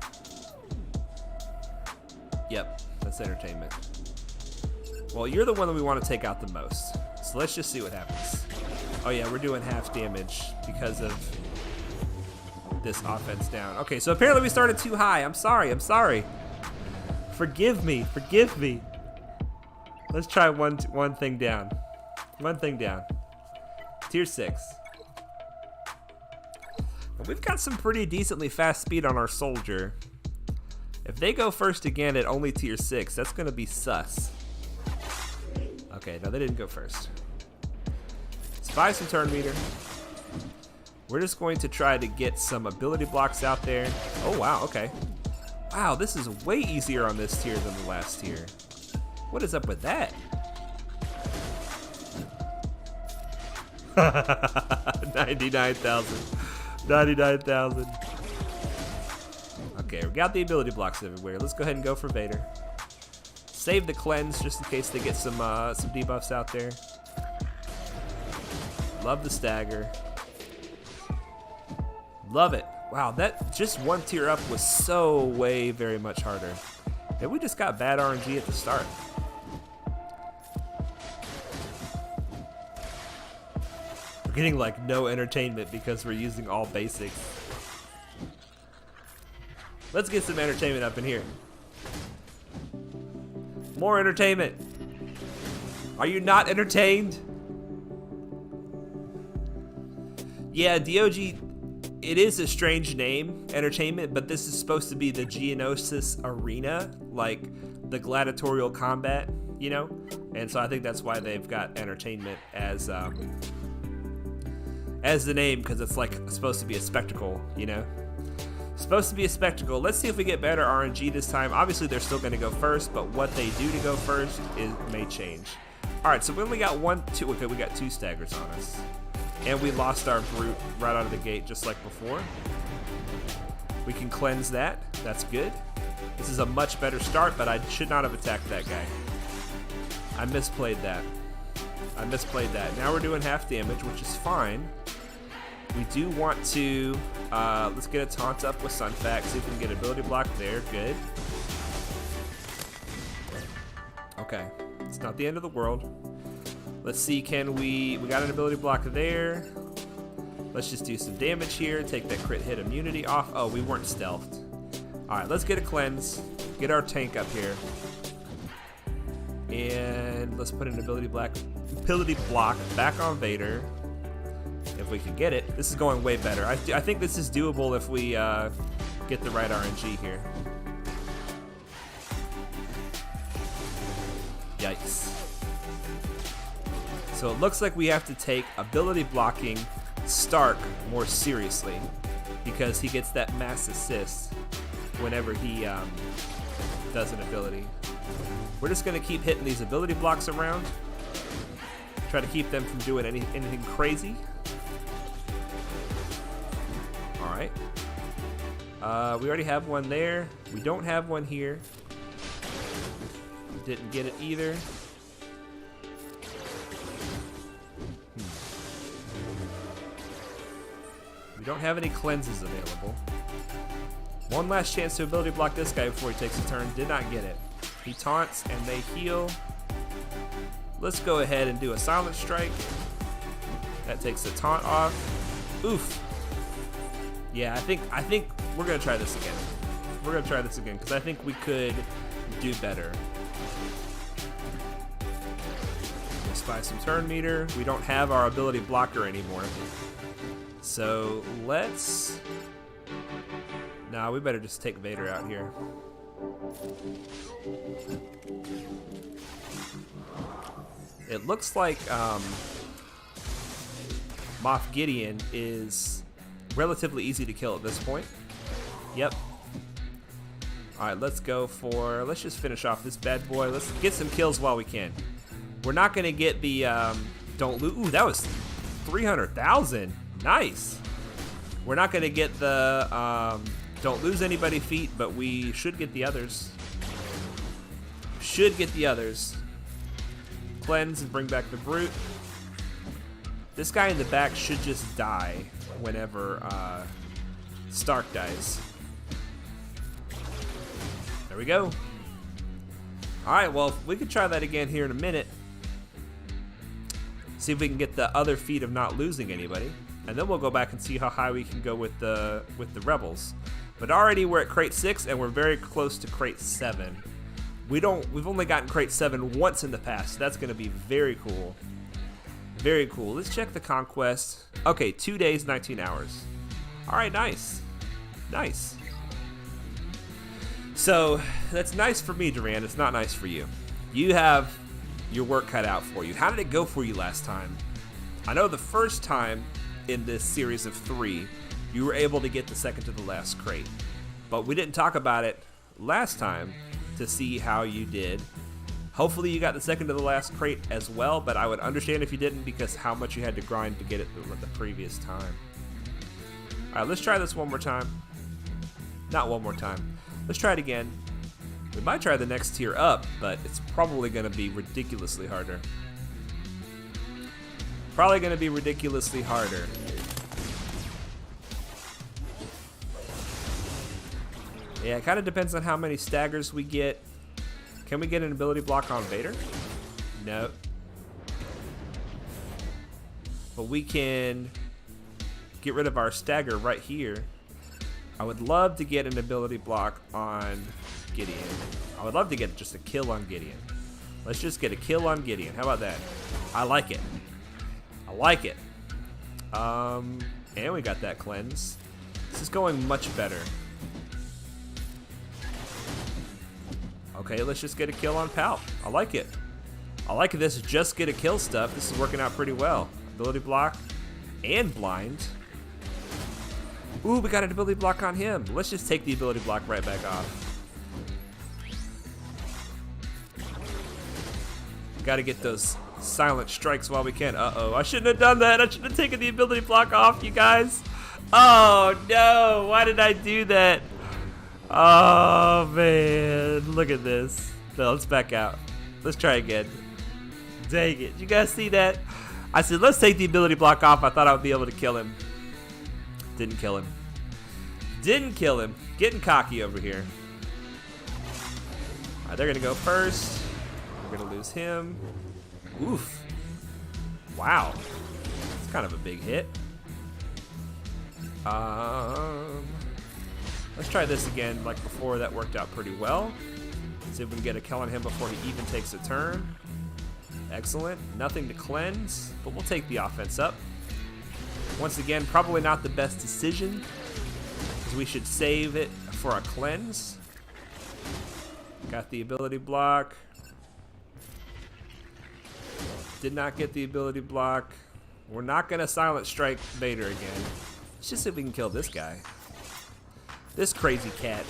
Yep, that's entertainment. Well, you're the one that we want to take out the most. So let's just see what happens. Oh yeah, we're doing half damage because of this offense down. Okay, so apparently we started too high. I'm sorry. Forgive me. Let's try one thing down. One thing down. Tier 6. Well, we've got some pretty decently fast speed on our soldier. If they go first again at only tier 6, that's gonna be sus. Okay, no, they didn't go first. Spy some turn meter. We're just going to try to get some ability blocks out there. Oh wow, okay. Wow, this is way easier on this tier than the last tier. What is up with that? 99,000. 99,000. Okay, we got the ability blocks everywhere. Let's go ahead and go for Vader. Save the cleanse just in case they get some debuffs out there. Love the stagger. Love it. Wow, that just one tier up was so way very much harder. And we just got bad RNG at the start. We're getting like no entertainment because we're using all basics. Let's get some entertainment up in here. More entertainment. Are you not entertained? Yeah, DOG, it is a strange name, entertainment, but this is supposed to be the Geonosis arena, like the gladiatorial combat, you know? And so I think that's why they've got entertainment as the name, because it's like supposed to be a spectacle, you know? Supposed to be a spectacle. Let's see if we get better RNG this time. Obviously, they're still going to go first, but what they do to go first may change. All right, so we only got okay, we got 2 staggers on us. And we lost our brute right out of the gate just like before. We can cleanse that. That's good. This is a much better start, but I should not have attacked that guy. I misplayed that. Now we're doing half damage, which is fine. We do want to, let's get a taunt up with Sunfac, see if we can get ability block there. Good. Okay, it's not the end of the world. Let's see, we got an ability block there. Let's just do some damage here, take that crit hit immunity off. Oh, we weren't stealthed. All right, let's get a cleanse, get our tank up here. And let's put an ability block back on Vader. If we can get it. This is going way better. I think this is doable if we get the right RNG here. Yikes. So it looks like we have to take ability blocking Stark more seriously, because he gets that mass assist whenever he does an ability. We're just going to keep hitting these ability blocks around. Try to keep them from doing anything crazy. Alright. We already have one there. We don't have one here. Didn't get it either. We don't have any cleanses available. One last chance to ability block this guy before he takes a turn. Did not get it. He taunts and they heal. Let's go ahead and do a silent strike. That takes the taunt off. Oof. Yeah, I think we're gonna try this again. We're gonna try this again because I think we could do better. Let's Spy some turn meter. We don't have our ability blocker anymore. So let's... Nah, we better just take Vader out here. It looks like Moff Gideon is relatively easy to kill at this point. Yep. Alright, let's go for... Let's just finish off this bad boy. Let's get some kills while we can. We're not going to get the... don't lose... Ooh, that was 300,000. Nice. We're not going to get the... don't lose anybody feat, but we should get the others. Should get the others. Cleanse and bring back the Brute. This guy in the back should just die whenever Stark dies. There we go. Alright, well, we could try that again here in a minute. See if we can get the other feat of not losing anybody. And then we'll go back and see how high we can go with the Rebels. But already we're at crate 6 and we're very close to crate 7. We've only gotten crate 7 once in the past. So that's going to be very cool. Very cool. Let's check the conquest. Okay, 2 days, 19 hours. Alright, nice. Nice. So, that's nice for me, Duran. It's not nice for you. You have your work cut out for you. How did it go for you last time? I know the first time in this series of 3, you were able to get the second to the last crate. But we didn't talk about it last time to see how you did. Hopefully you got the second to the last crate as well, but I would understand if you didn't because how much you had to grind to get it the previous time. Alright, let's try this one more time. Not one more time. Let's try it again. We might try the next tier up, but it's probably going to be ridiculously harder. Probably going to be ridiculously harder. Yeah, it kind of depends on how many staggers we get. Can we get an ability block on Vader? No. But we can get rid of our stagger right here. I would love to get an ability block on Gideon. I would love to get just a kill on Gideon. Let's just get a kill on Gideon. How about that? I like it. I like it. And we got that cleanse. This is going much better. Okay, let's just get a kill on Palp. I like it. I like this just get a kill stuff. This is working out pretty well. Ability block and blind. Ooh, we got an ability block on him. Let's just take the ability block right back off. Gotta get those silent strikes while we can. Uh-oh, I shouldn't have done that. I should have taken the ability block off, you guys. Oh, no. Why did I do that? Oh, man. Look at this. No, let's back out. Let's try again. Dang it. You guys see that? I said, let's take the ability block off. I thought I would be able to kill him. Didn't kill him. Didn't kill him. Getting cocky over here. Alright, they're going to go first. We're going to lose him. Oof. Wow. It's kind of a big hit. Let's try this again like before. That worked out pretty well. See if we can get a kill on him before he even takes a turn. Excellent. Nothing to cleanse, but we'll take the offense up. Once again, probably not the best decision, because we should save it for a cleanse. Got the ability block. Did not get the ability block. We're not going to silent strike Vader again. Let's just see if we can kill this guy. This crazy cat.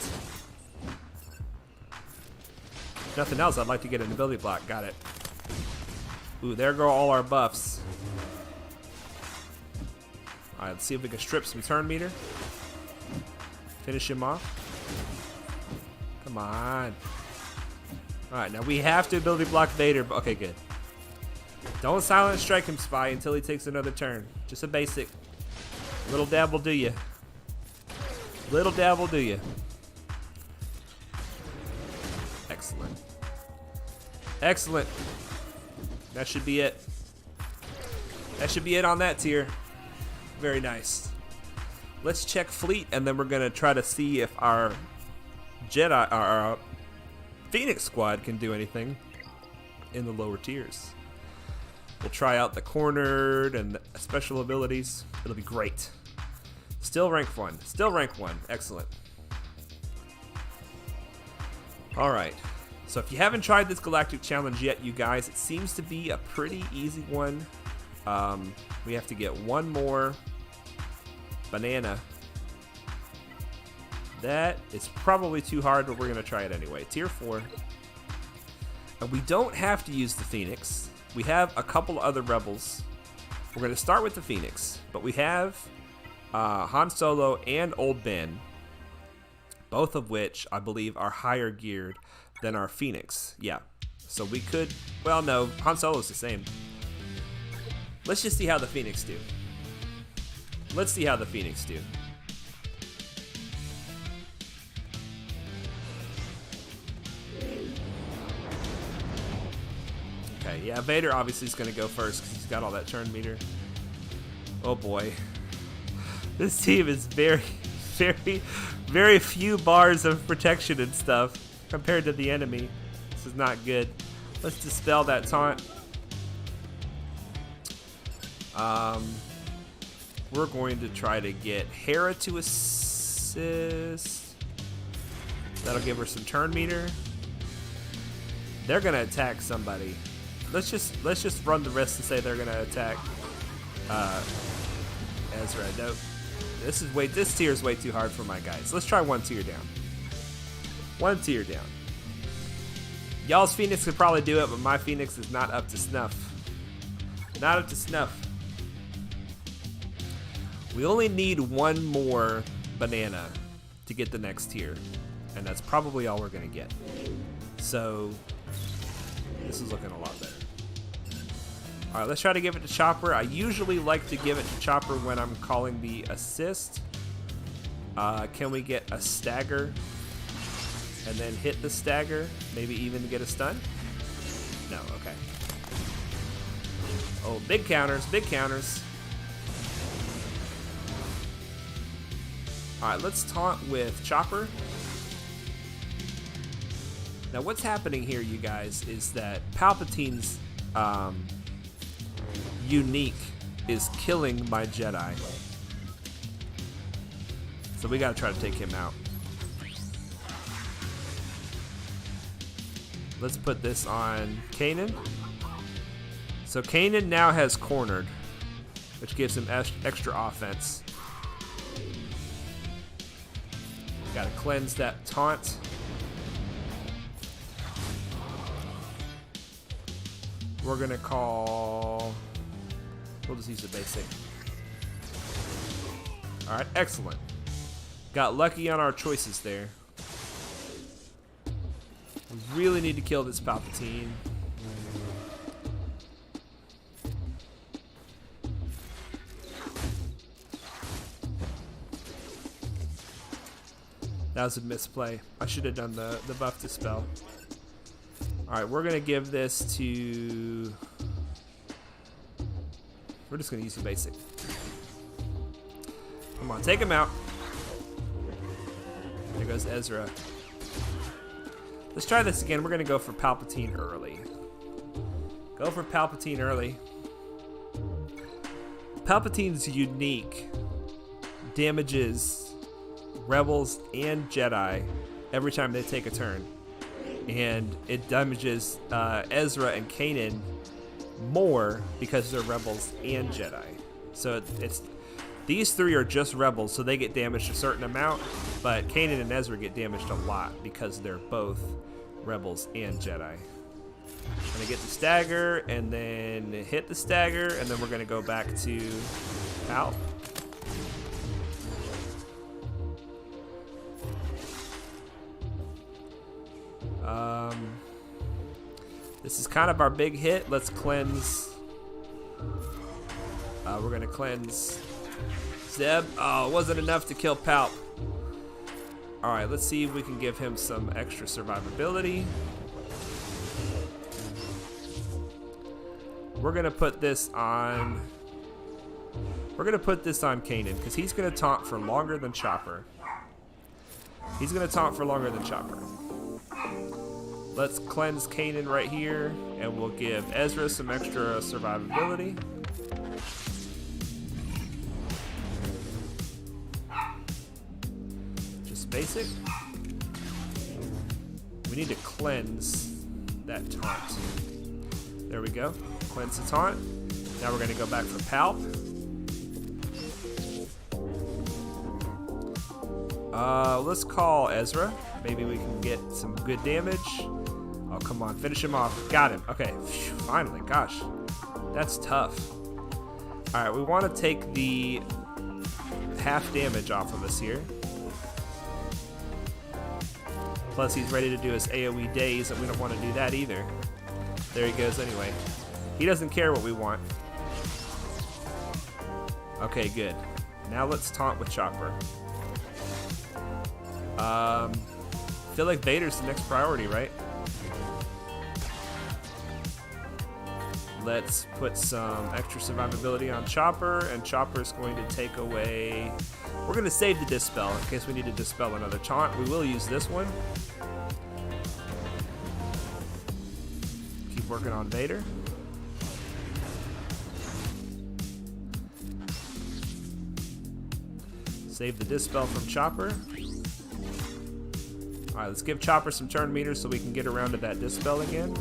If nothing else, I'd like to get an ability block. Got it. Ooh, there go all our buffs. Alright, let's see if we can strip some turn meter. Finish him off. Come on. Alright, now we have to ability block Vader. Okay, good. Don't silent strike him, Spy, until he takes another turn. Just a basic. Little dab will do you. Little dab will do you. Excellent. Excellent. That should be it. That should be it on that tier. Very nice. Let's check fleet, and then we're gonna try to see if our Jedi, our Phoenix squad, can do anything in the lower tiers. We'll try out the cornered and the special abilities. It'll be great. Still rank 1. Still rank 1. Excellent. Alright. So if you haven't tried this Galactic Challenge yet, you guys, it seems to be a pretty easy one. We have to get one more banana. That is probably too hard, but we're going to try it anyway. Tier 4. And we don't have to use the Phoenix. We have a couple other rebels. We're going to start with the Phoenix, but we have Han Solo and Old Ben, both of which I believe are higher geared than our Phoenix. Yeah, so we could, well, no, Han Solo's the same. Let's just see how the Phoenix do. Let's see how the Phoenix do. Okay, yeah, Vader obviously is going to go first because he's got all that turn meter. Oh boy. This team is very, very few bars of protection and stuff compared to the enemy. This is not good. Let's dispel that taunt. We're going to try to get Hera to assist. That'll give her some turn meter. They're gonna attack somebody. Let's just run the risk and say they're gonna attack Ezra. Nope. This tier is way too hard for my guys. Let's try one tier down. One tier down. Y'all's Phoenix could probably do it, but my Phoenix is not up to snuff. Not up to snuff. We only need one more banana to get the next tier, and that's probably all we're gonna get. So this is looking a lot better. All right, let's try to give it to Chopper. I usually like to give it to Chopper when I'm calling the assist. Can we get a stagger and then hit the stagger? Maybe even get a stun? No, okay. Oh, big counters, big counters. All right, let's taunt with Chopper. Now what's happening here, you guys, is that Palpatine's unique is killing my Jedi. So we gotta try to take him out. Let's put this on Kanan. So Kanan now has cornered, which gives him extra offense. Gotta cleanse that taunt. We're gonna call, we'll just use the basic. All right, excellent. Got lucky on our choices there. We really need to kill this Palpatine. That was a misplay. I should have done the buff dispel. Alright, we're gonna give this to, we're just gonna use the basic. Come on, take him out. There goes Ezra. Let's try this again. We're gonna go for Palpatine early. Go for Palpatine early. Palpatine's unique damages Rebels and Jedi every time they take a turn. And it damages Ezra and Kanan more because they're Rebels and Jedi. So it's these three are just Rebels, so they get damaged a certain amount, but Kanan and Ezra get damaged a lot because they're both Rebels and Jedi. I'm gonna get the stagger and then hit the stagger, and then we're gonna go back to Pal. This is kind of our big hit. Let's cleanse. We're gonna cleanse Zeb. Oh, it wasn't enough to kill Palp. All right, let's see if we can give him some extra survivability. We're gonna put this on. We're gonna put this on Kanan because he's gonna taunt for longer than Chopper. He's gonna taunt for longer than Chopper. Let's cleanse Kanan right here, and we'll give Ezra some extra survivability. Just basic. We need to cleanse that taunt. There we go. Cleanse the taunt. Now we're going to go back for Palp. Let's call Ezra. Maybe we can get some good damage. Oh, come on. Finish him off. Got him. Okay. Finally. Gosh. That's tough. Alright, we want to take the half damage off of us here. Plus, he's ready to do his AoE daze, and we don't want to do that either. There he goes anyway. He doesn't care what we want. Okay, good. Now let's taunt with Chopper. Feel like Vader's the next priority, right? Let's put some extra survivability on Chopper, and Chopper's going to take away... We're going to save the Dispel in case we need to dispel another taunt. We will use this one. Keep working on Vader. Save the Dispel from Chopper. Alright, let's give Chopper some turn meters so we can get around to that Dispel again.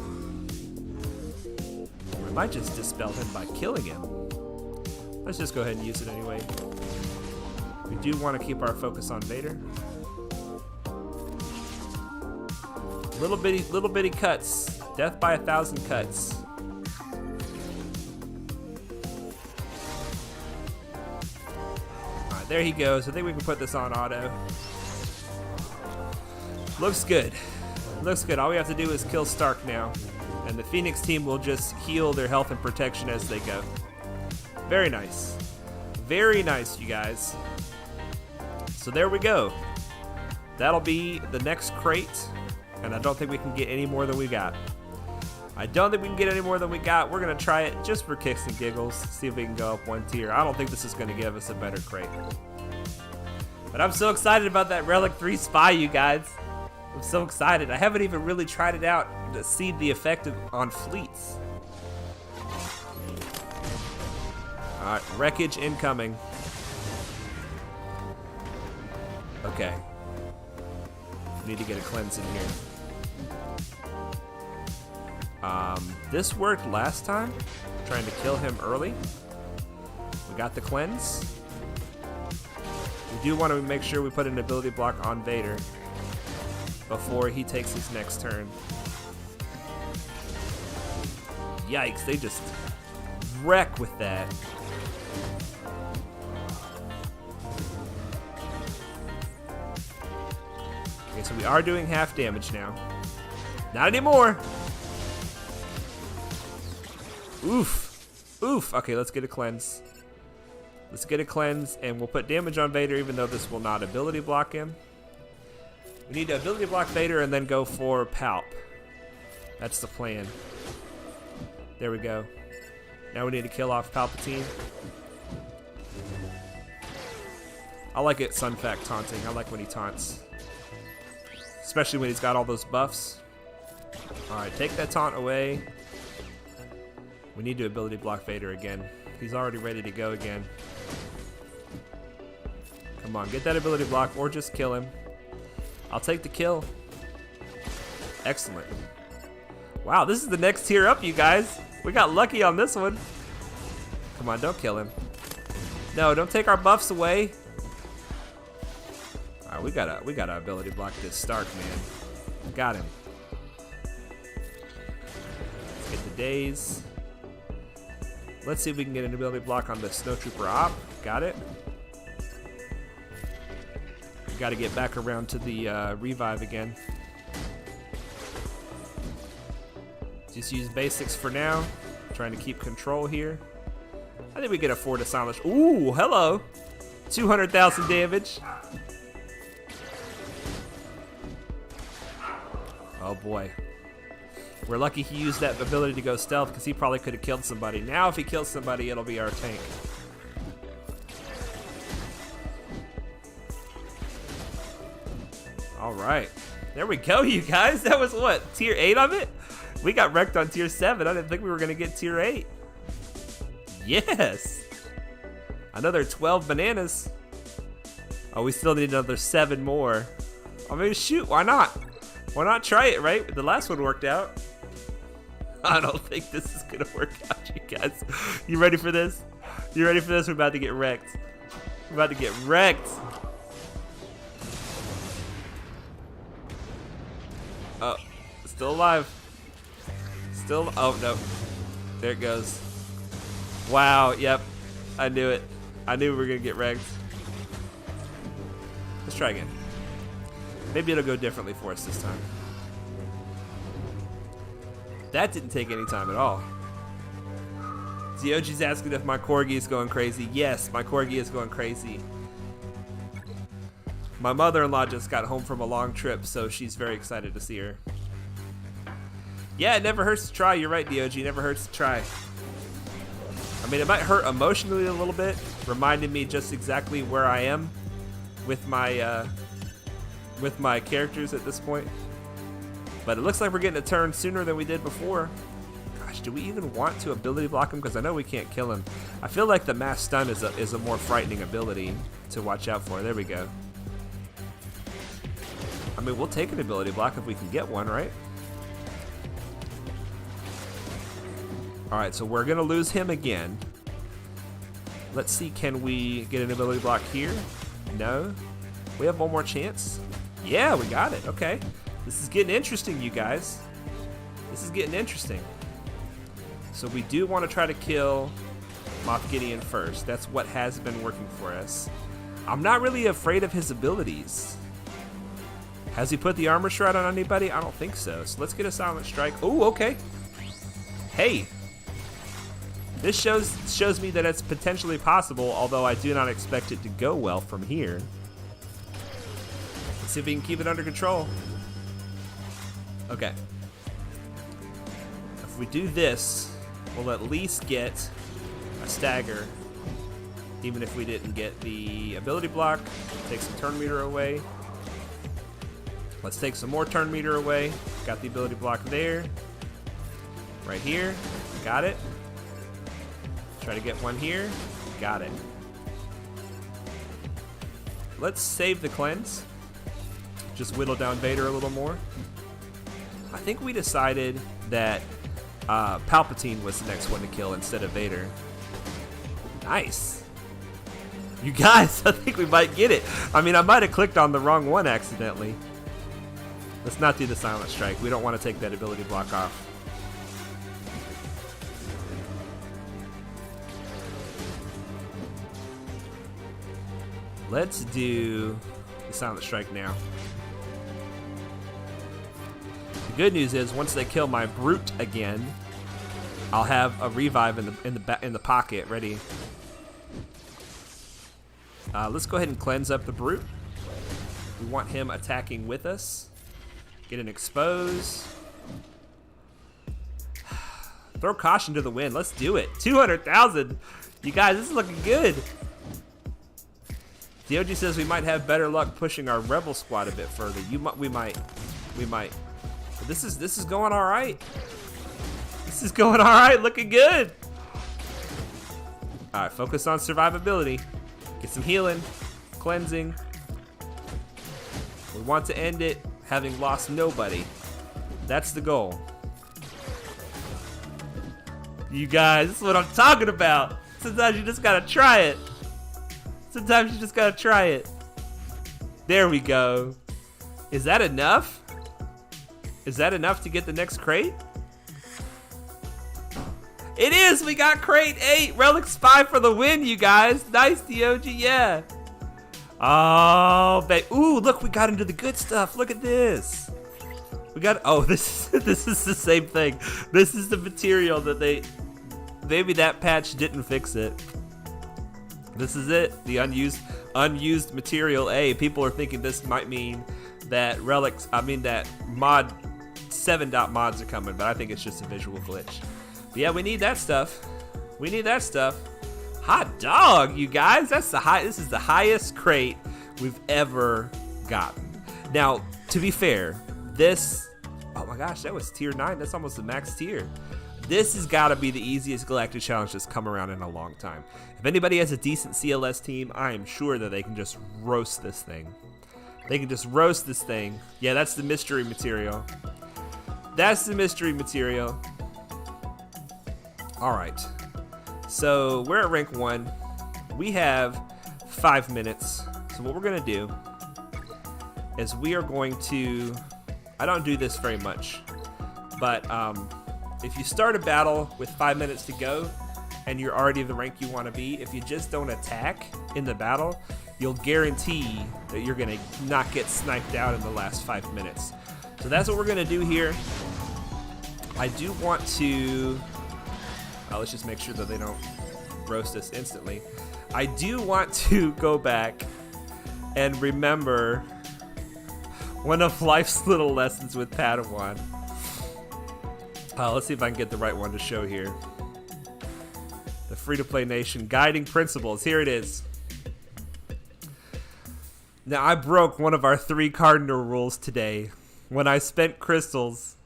We might just Dispel him by killing him. Let's just go ahead and use it anyway. We do want to keep our focus on Vader. Little bitty cuts. Death by 1,000 cuts. Alright, there he goes. I think we can put this on auto. Looks good. Looks good. All we have to do is kill Stark now. And the Phoenix team will just heal their health and protection as they go. Very nice. Very nice, you guys. So there we go. That'll be the next crate. And I don't think we can get any more than we got. I don't think we can get any more than we got. We're going to try it just for kicks and giggles. See if we can go up one tier. I don't think this is going to give us a better crate. But I'm so excited about that Relic 3 Spy, you guys. I'm so excited. I haven't even really tried it out to see the effect on fleets. Alright, wreckage incoming. Okay. We need to get a cleanse in here. This worked last time. Trying to kill him early. We got the cleanse. We do want to make sure we put an ability block on Vader before he takes his next turn. Yikes, they just wreck with that. Okay, so we are doing half damage now. Not anymore! Oof. Oof. Okay, let's get a cleanse. Let's get a cleanse, and we'll put damage on Vader even though this will not ability block him. We need to ability block Vader and then go for Palp. That's the plan. There we go. Now we need to kill off Palpatine. I like it, Sun Fact taunting. I like when he taunts. Especially when he's got all those buffs. Alright, take that taunt away. We need to ability block Vader again. He's already ready to go again. Come on, get that ability block or just kill him. I'll take the kill. Excellent. Wow, this is the next tier up, you guys. We got lucky on this one. Come on, don't kill him. No, don't take our buffs away. Alright, we gotta ability block this Stark, man. Got him. Let's get the daze. Let's see if we can get an ability block on the Snowtrooper op. Got it. Got to get back around to the revive again. Just use basics for now. Trying to keep control here. I think we get a 4 to silence. Ooh, hello. 200,000 damage. Oh boy. We're lucky he used that ability to go stealth because he probably could have killed somebody. Now if he kills somebody, it'll be our tank. Alright. There we go, you guys. That was what, tier 8 of it? We got wrecked on tier 7. I didn't think we were gonna get tier 8. Yes. Another 12 bananas. Oh, we still need another 7 more. I mean, shoot, why not? Why not try it, right? The last one worked out. I don't think this is gonna work out, you guys. You ready for this? You ready for this? We're about to get wrecked. We're about to get wrecked. Oh, still alive. Still, oh no. There it goes. Wow, yep. I knew it. I knew we were gonna get wrecked. Let's try again. Maybe it'll go differently for us this time. That didn't take any time at all. Zioji's asking if my corgi is going crazy. Yes, my corgi is going crazy. My mother-in-law just got home from a long trip, so she's very excited to see her. Yeah, it never hurts to try. You're right, DOG. It never hurts to try. I mean, it might hurt emotionally a little bit, reminding me just exactly where I am with my characters at this point. But it looks like we're getting a turn sooner than we did before. Gosh, do we even want to ability block him? Because I know we can't kill him. I feel like the mass stun is a more frightening ability to watch out for. There we go. I mean, we'll take an ability block if we can get one, right? Alright, so we're going to lose him again. Let's see, can we get an ability block here? No. We have one more chance? Yeah, we got it. Okay. This is getting interesting, you guys. This is getting interesting. So we do want to try to kill Moff Gideon first. That's what has been working for us. I'm not really afraid of his abilities. Has he put the armor shroud on anybody? I don't think so. So let's get a silent strike. Oh, okay. Hey. This shows me that it's potentially possible, although I do not expect it to go well from here. Let's see if we can keep it under control. Okay. If we do this, we'll at least get a stagger, even if we didn't get the ability block. Take some turn meter away. Let's take some more turn meter away. Got the ability block there. Right here. Got it. Try to get one here. Got it. Let's save the cleanse. Just whittle down Vader a little more. I think we decided that Palpatine was the next one to kill instead of Vader. Nice. You guys, I think we might get it. I mean, I might have clicked on the wrong one accidentally. Let's not do the silent strike. We don't want to take that ability block off. Let's do the silent strike now. The good news is, once they kill my brute again, I'll have a revive in the pocket ready. Let's go ahead and cleanse up the brute. We want him attacking with us. Get an expose. Throw caution to the wind. Let's do it. 200,000. You guys, this is looking good. DOG says we might have better luck pushing our rebel squad a bit further. We might. But this is going all right. This is going all right. Looking good. All right, focus on survivability. Get some healing, cleansing. We want to end it having lost nobody. That's the goal. You guys, this is what I'm talking about. Sometimes you just gotta try it. Sometimes you just gotta try it. There we go. Is that enough? Is that enough to get the next crate? It is! We got crate 8! Relic Spy for the win, you guys! Nice, DOG, yeah! Oh, ooh, look, we got into the good stuff. Look at this. We got, oh, this is the same thing. This is the material that maybe that patch didn't fix it. This is it, the unused material A. People are thinking this might mean that that mod 7.mods are coming, but I think it's just a visual glitch. But yeah, we need that stuff. We need that stuff. Hot dog, you guys. This is the highest crate we've ever gotten. Now, to be fair, This, oh my gosh, that was tier 9. That's almost the max tier. This has got to be the easiest Galactic Challenge that's come around in a long time. If anybody has a decent CLS team, I am sure that they can just roast this thing. They can just roast this thing. Yeah, that's the mystery material. That's the mystery material. All right. So we're at rank 1. We have 5 minutes. So what we're going to do is we are going to... I don't do this very much. But if you start a battle with 5 minutes to go and you're already the rank you want to be, if you just don't attack in the battle, you'll guarantee that you're going to not get sniped out in the last 5 minutes. So that's what we're going to do here. I do want to... let's just make sure that they don't roast us instantly. I do want to go back and remember one of life's little lessons with Padawan. Let's see if I can get the right one to show here. The Free-to-Play Nation Guiding Principles. Here it is. Now, I broke one of our 3 cardinal rules today when I spent crystals.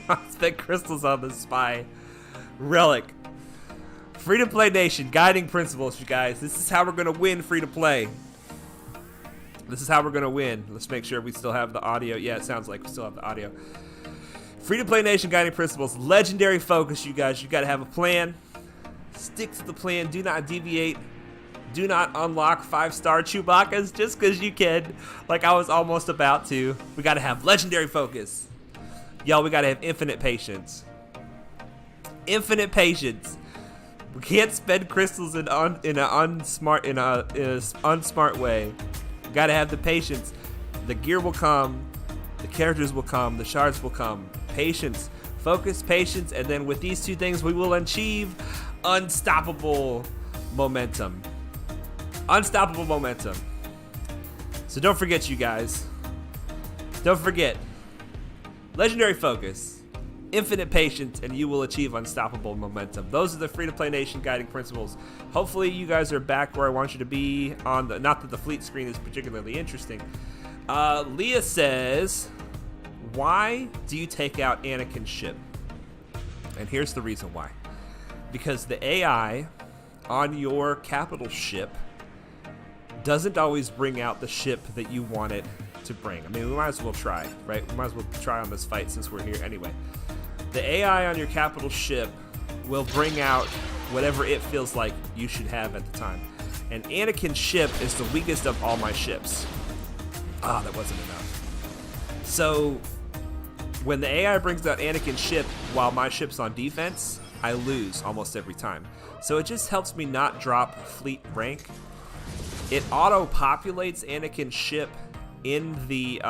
I spent crystals on the spy. Relic. Free-to-Play Nation Guiding Principles, you guys. This is how we're going to win free-to-play. This is how we're going to win. Let's make sure we still have the audio. Yeah, it sounds like we still have the audio. Free-to-Play Nation Guiding Principles. Legendary focus, you guys. You got to have a plan. Stick to the plan. Do not deviate. Do not unlock 5-star Chewbacca's just because you can. Like I was almost about to. We got to have legendary focus. Y'all, we got to have infinite patience. Infinite patience. We can't spend crystals in an unsmart way. We gotta have the patience. The gear will come, the characters will come, the shards will come. Patience, focus, patience, and then with these 2 things, we will achieve unstoppable momentum. Unstoppable momentum. So don't forget, you guys. Don't forget. Legendary focus. Infinite patience, and you will achieve unstoppable momentum. Those are the Free-to-Play Nation Guiding Principles. Hopefully you guys are back where I want you to be on the, not that the fleet screen is particularly interesting. Leah says, why do you take out Anakin's ship? And here's the reason why. Because the AI on your capital ship doesn't always bring out the ship that you want it to bring. I mean, we might as well try, right? We might as well try on this fight since we're here anyway. The AI on your capital ship will bring out whatever it feels like you should have at the time. And Anakin's ship is the weakest of all my ships. Ah, that wasn't enough. So when the AI brings out Anakin's ship while my ship's on defense, I lose almost every time. So it just helps me not drop fleet rank. It auto-populates Anakin's ship in the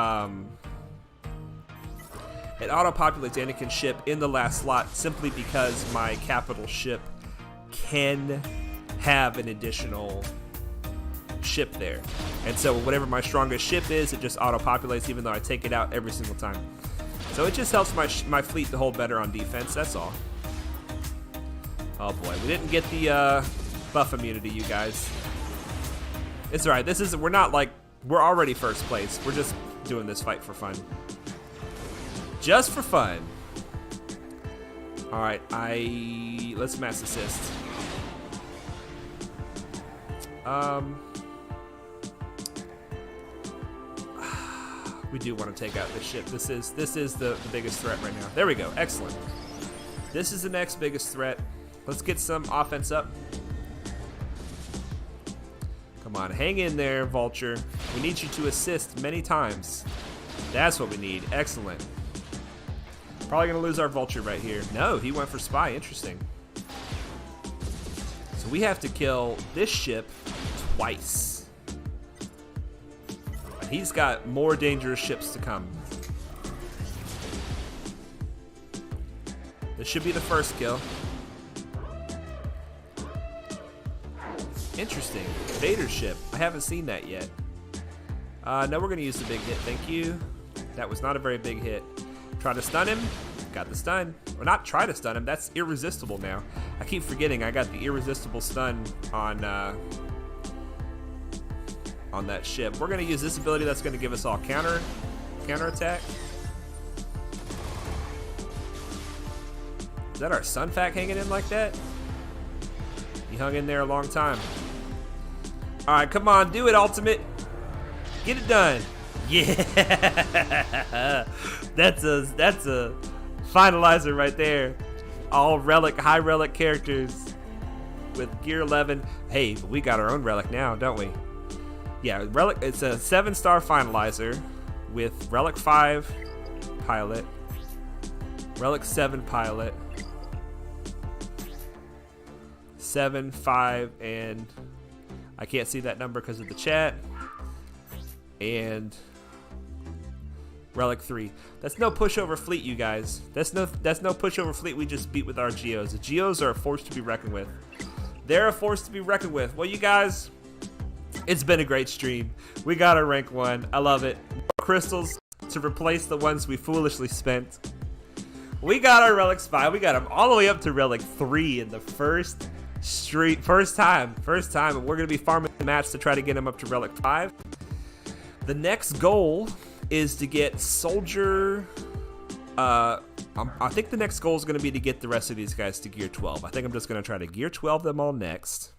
last slot simply because my capital ship can have an additional ship there. And so whatever my strongest ship is, it just auto-populates even though I take it out every single time. So it just helps my fleet to hold better on defense, that's all. Oh boy, we didn't get the buff immunity, you guys. It's alright, we're already first place. We're just doing this fight for fun. Just for fun. Alright, let's mass assist. We do want to take out this ship. This is the biggest threat right now. There we go, excellent. This is the next biggest threat. Let's get some offense up. Come on, hang in there, Vulture. We need you to assist many times. That's what we need. Excellent. Probably gonna lose our Vulture right here. No, he went for Spy. Interesting. So we have to kill this ship twice. He's got more dangerous ships to come. This should be the first kill. Interesting. Vader's ship. I haven't seen that yet. No, we're going to use the big hit. Thank you. That was not a very big hit. Try to stun him. Got the stun. Or not try to stun him. That's irresistible now. I keep forgetting I got the irresistible stun on that ship. We're going to use this ability that's going to give us all counter attack. Is that our sun fact hanging in like that? He hung in there a long time. All right, come on, do it, Ultimate. Get it done. Yeah, that's a finalizer right there. All relic, high relic characters with gear 11. Hey, but we got our own relic now, don't we? Yeah, relic. It's a 7-star finalizer with relic 5 pilot, relic 7 pilot, 7, 5, and I can't see that number because of the chat. And relic 3. That's no pushover fleet, you guys. That's no pushover fleet we just beat with our Geos. The Geos are a force to be reckoned with. They're a force to be reckoned with. Well, you guys, it's been a great stream. We got our rank 1. I love it. Crystals to replace the ones we foolishly spent. We got our relic spy. We got them all the way up to relic 3 in the first time. And we're gonna be farming the match to try to get him up to relic 5. The next goal is to get soldier. I think the next goal is going to be to get the rest of these guys to gear 12. I think I'm just going to try to gear 12 them all next,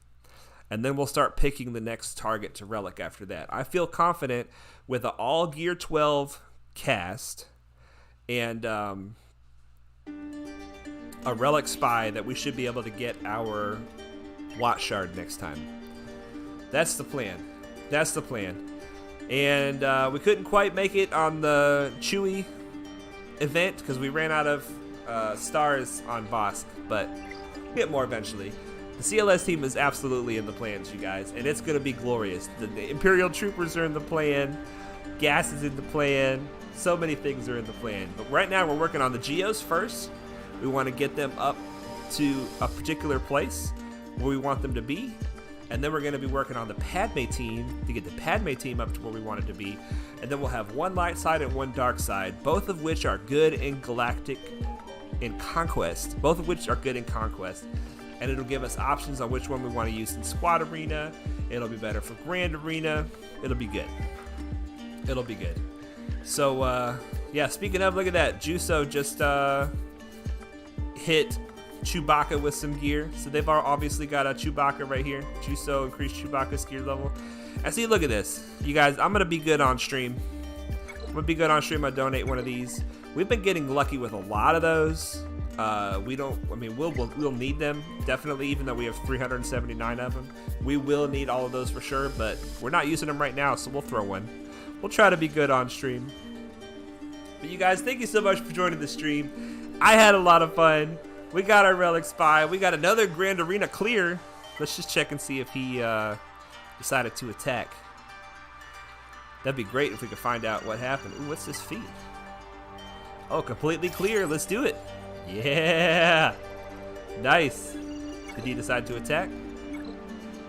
and then we'll start picking the next target to relic after that. I feel confident with an all gear 12 cast and a relic spy that we should be able to get our Watt Shard next time. That's the plan. And we couldn't quite make it on the Chewy event because we ran out of stars on Bosk, but we'll get more eventually. The CLS team is absolutely in the plans, you guys, and it's going to be glorious. The Imperial Troopers are in the plan. Gas is in the plan. So many things are in the plan. But right now we're working on the Geos first. We want to get them up to a particular place where we want them to be. And then we're going to be working on the Padme team to get the Padme team up to where we want it to be. And then we'll have one light side and one dark side, both of which are good in Galactic and Conquest. And it'll give us options on which one we want to use in Squad Arena. It'll be better for Grand Arena. It'll be good. So, yeah, speaking of, look at that. Juso just hit Chewbacca with some gear. So they've obviously got a Chewbacca right here. Juso increased Chewbacca's gear level. And see, look at this. You guys, I'm going to be good on stream. I donate one of these. We've been getting lucky with a lot of those. We'll need them, definitely, even though we have 379 of them. We will need all of those for sure, but we're not using them right now, so we'll throw one. We'll try to be good on stream. But you guys, thank you so much for joining the stream. I had a lot of fun. We got our Relic Spy. We got another Grand Arena clear. Let's just check and see if he decided to attack. That'd be great if we could find out what happened. Ooh, what's this feed? Oh, completely clear. Let's do it. Yeah. Nice. Did he decide to attack?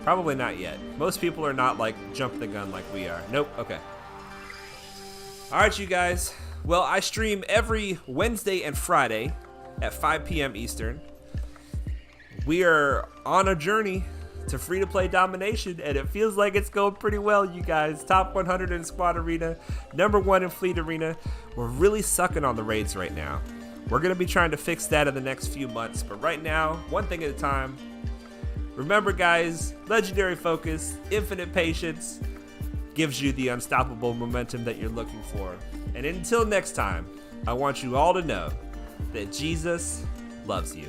Probably not yet. Most people are not like jump the gun like we are. Nope. Okay. All right, you guys. Well, I stream every Wednesday and Friday at 5 p.m. Eastern. We are on a journey to free-to-play domination, and it feels like it's going pretty well, you guys. Top 100 in Squad Arena, #1 in Fleet Arena. We're really sucking on the raids right now. We're going to be trying to fix that in the next few months, but right now, one thing at a time. Remember, guys, legendary focus, infinite patience gives you the unstoppable momentum that you're looking for. And until next time, I want you all to know that Jesus loves you.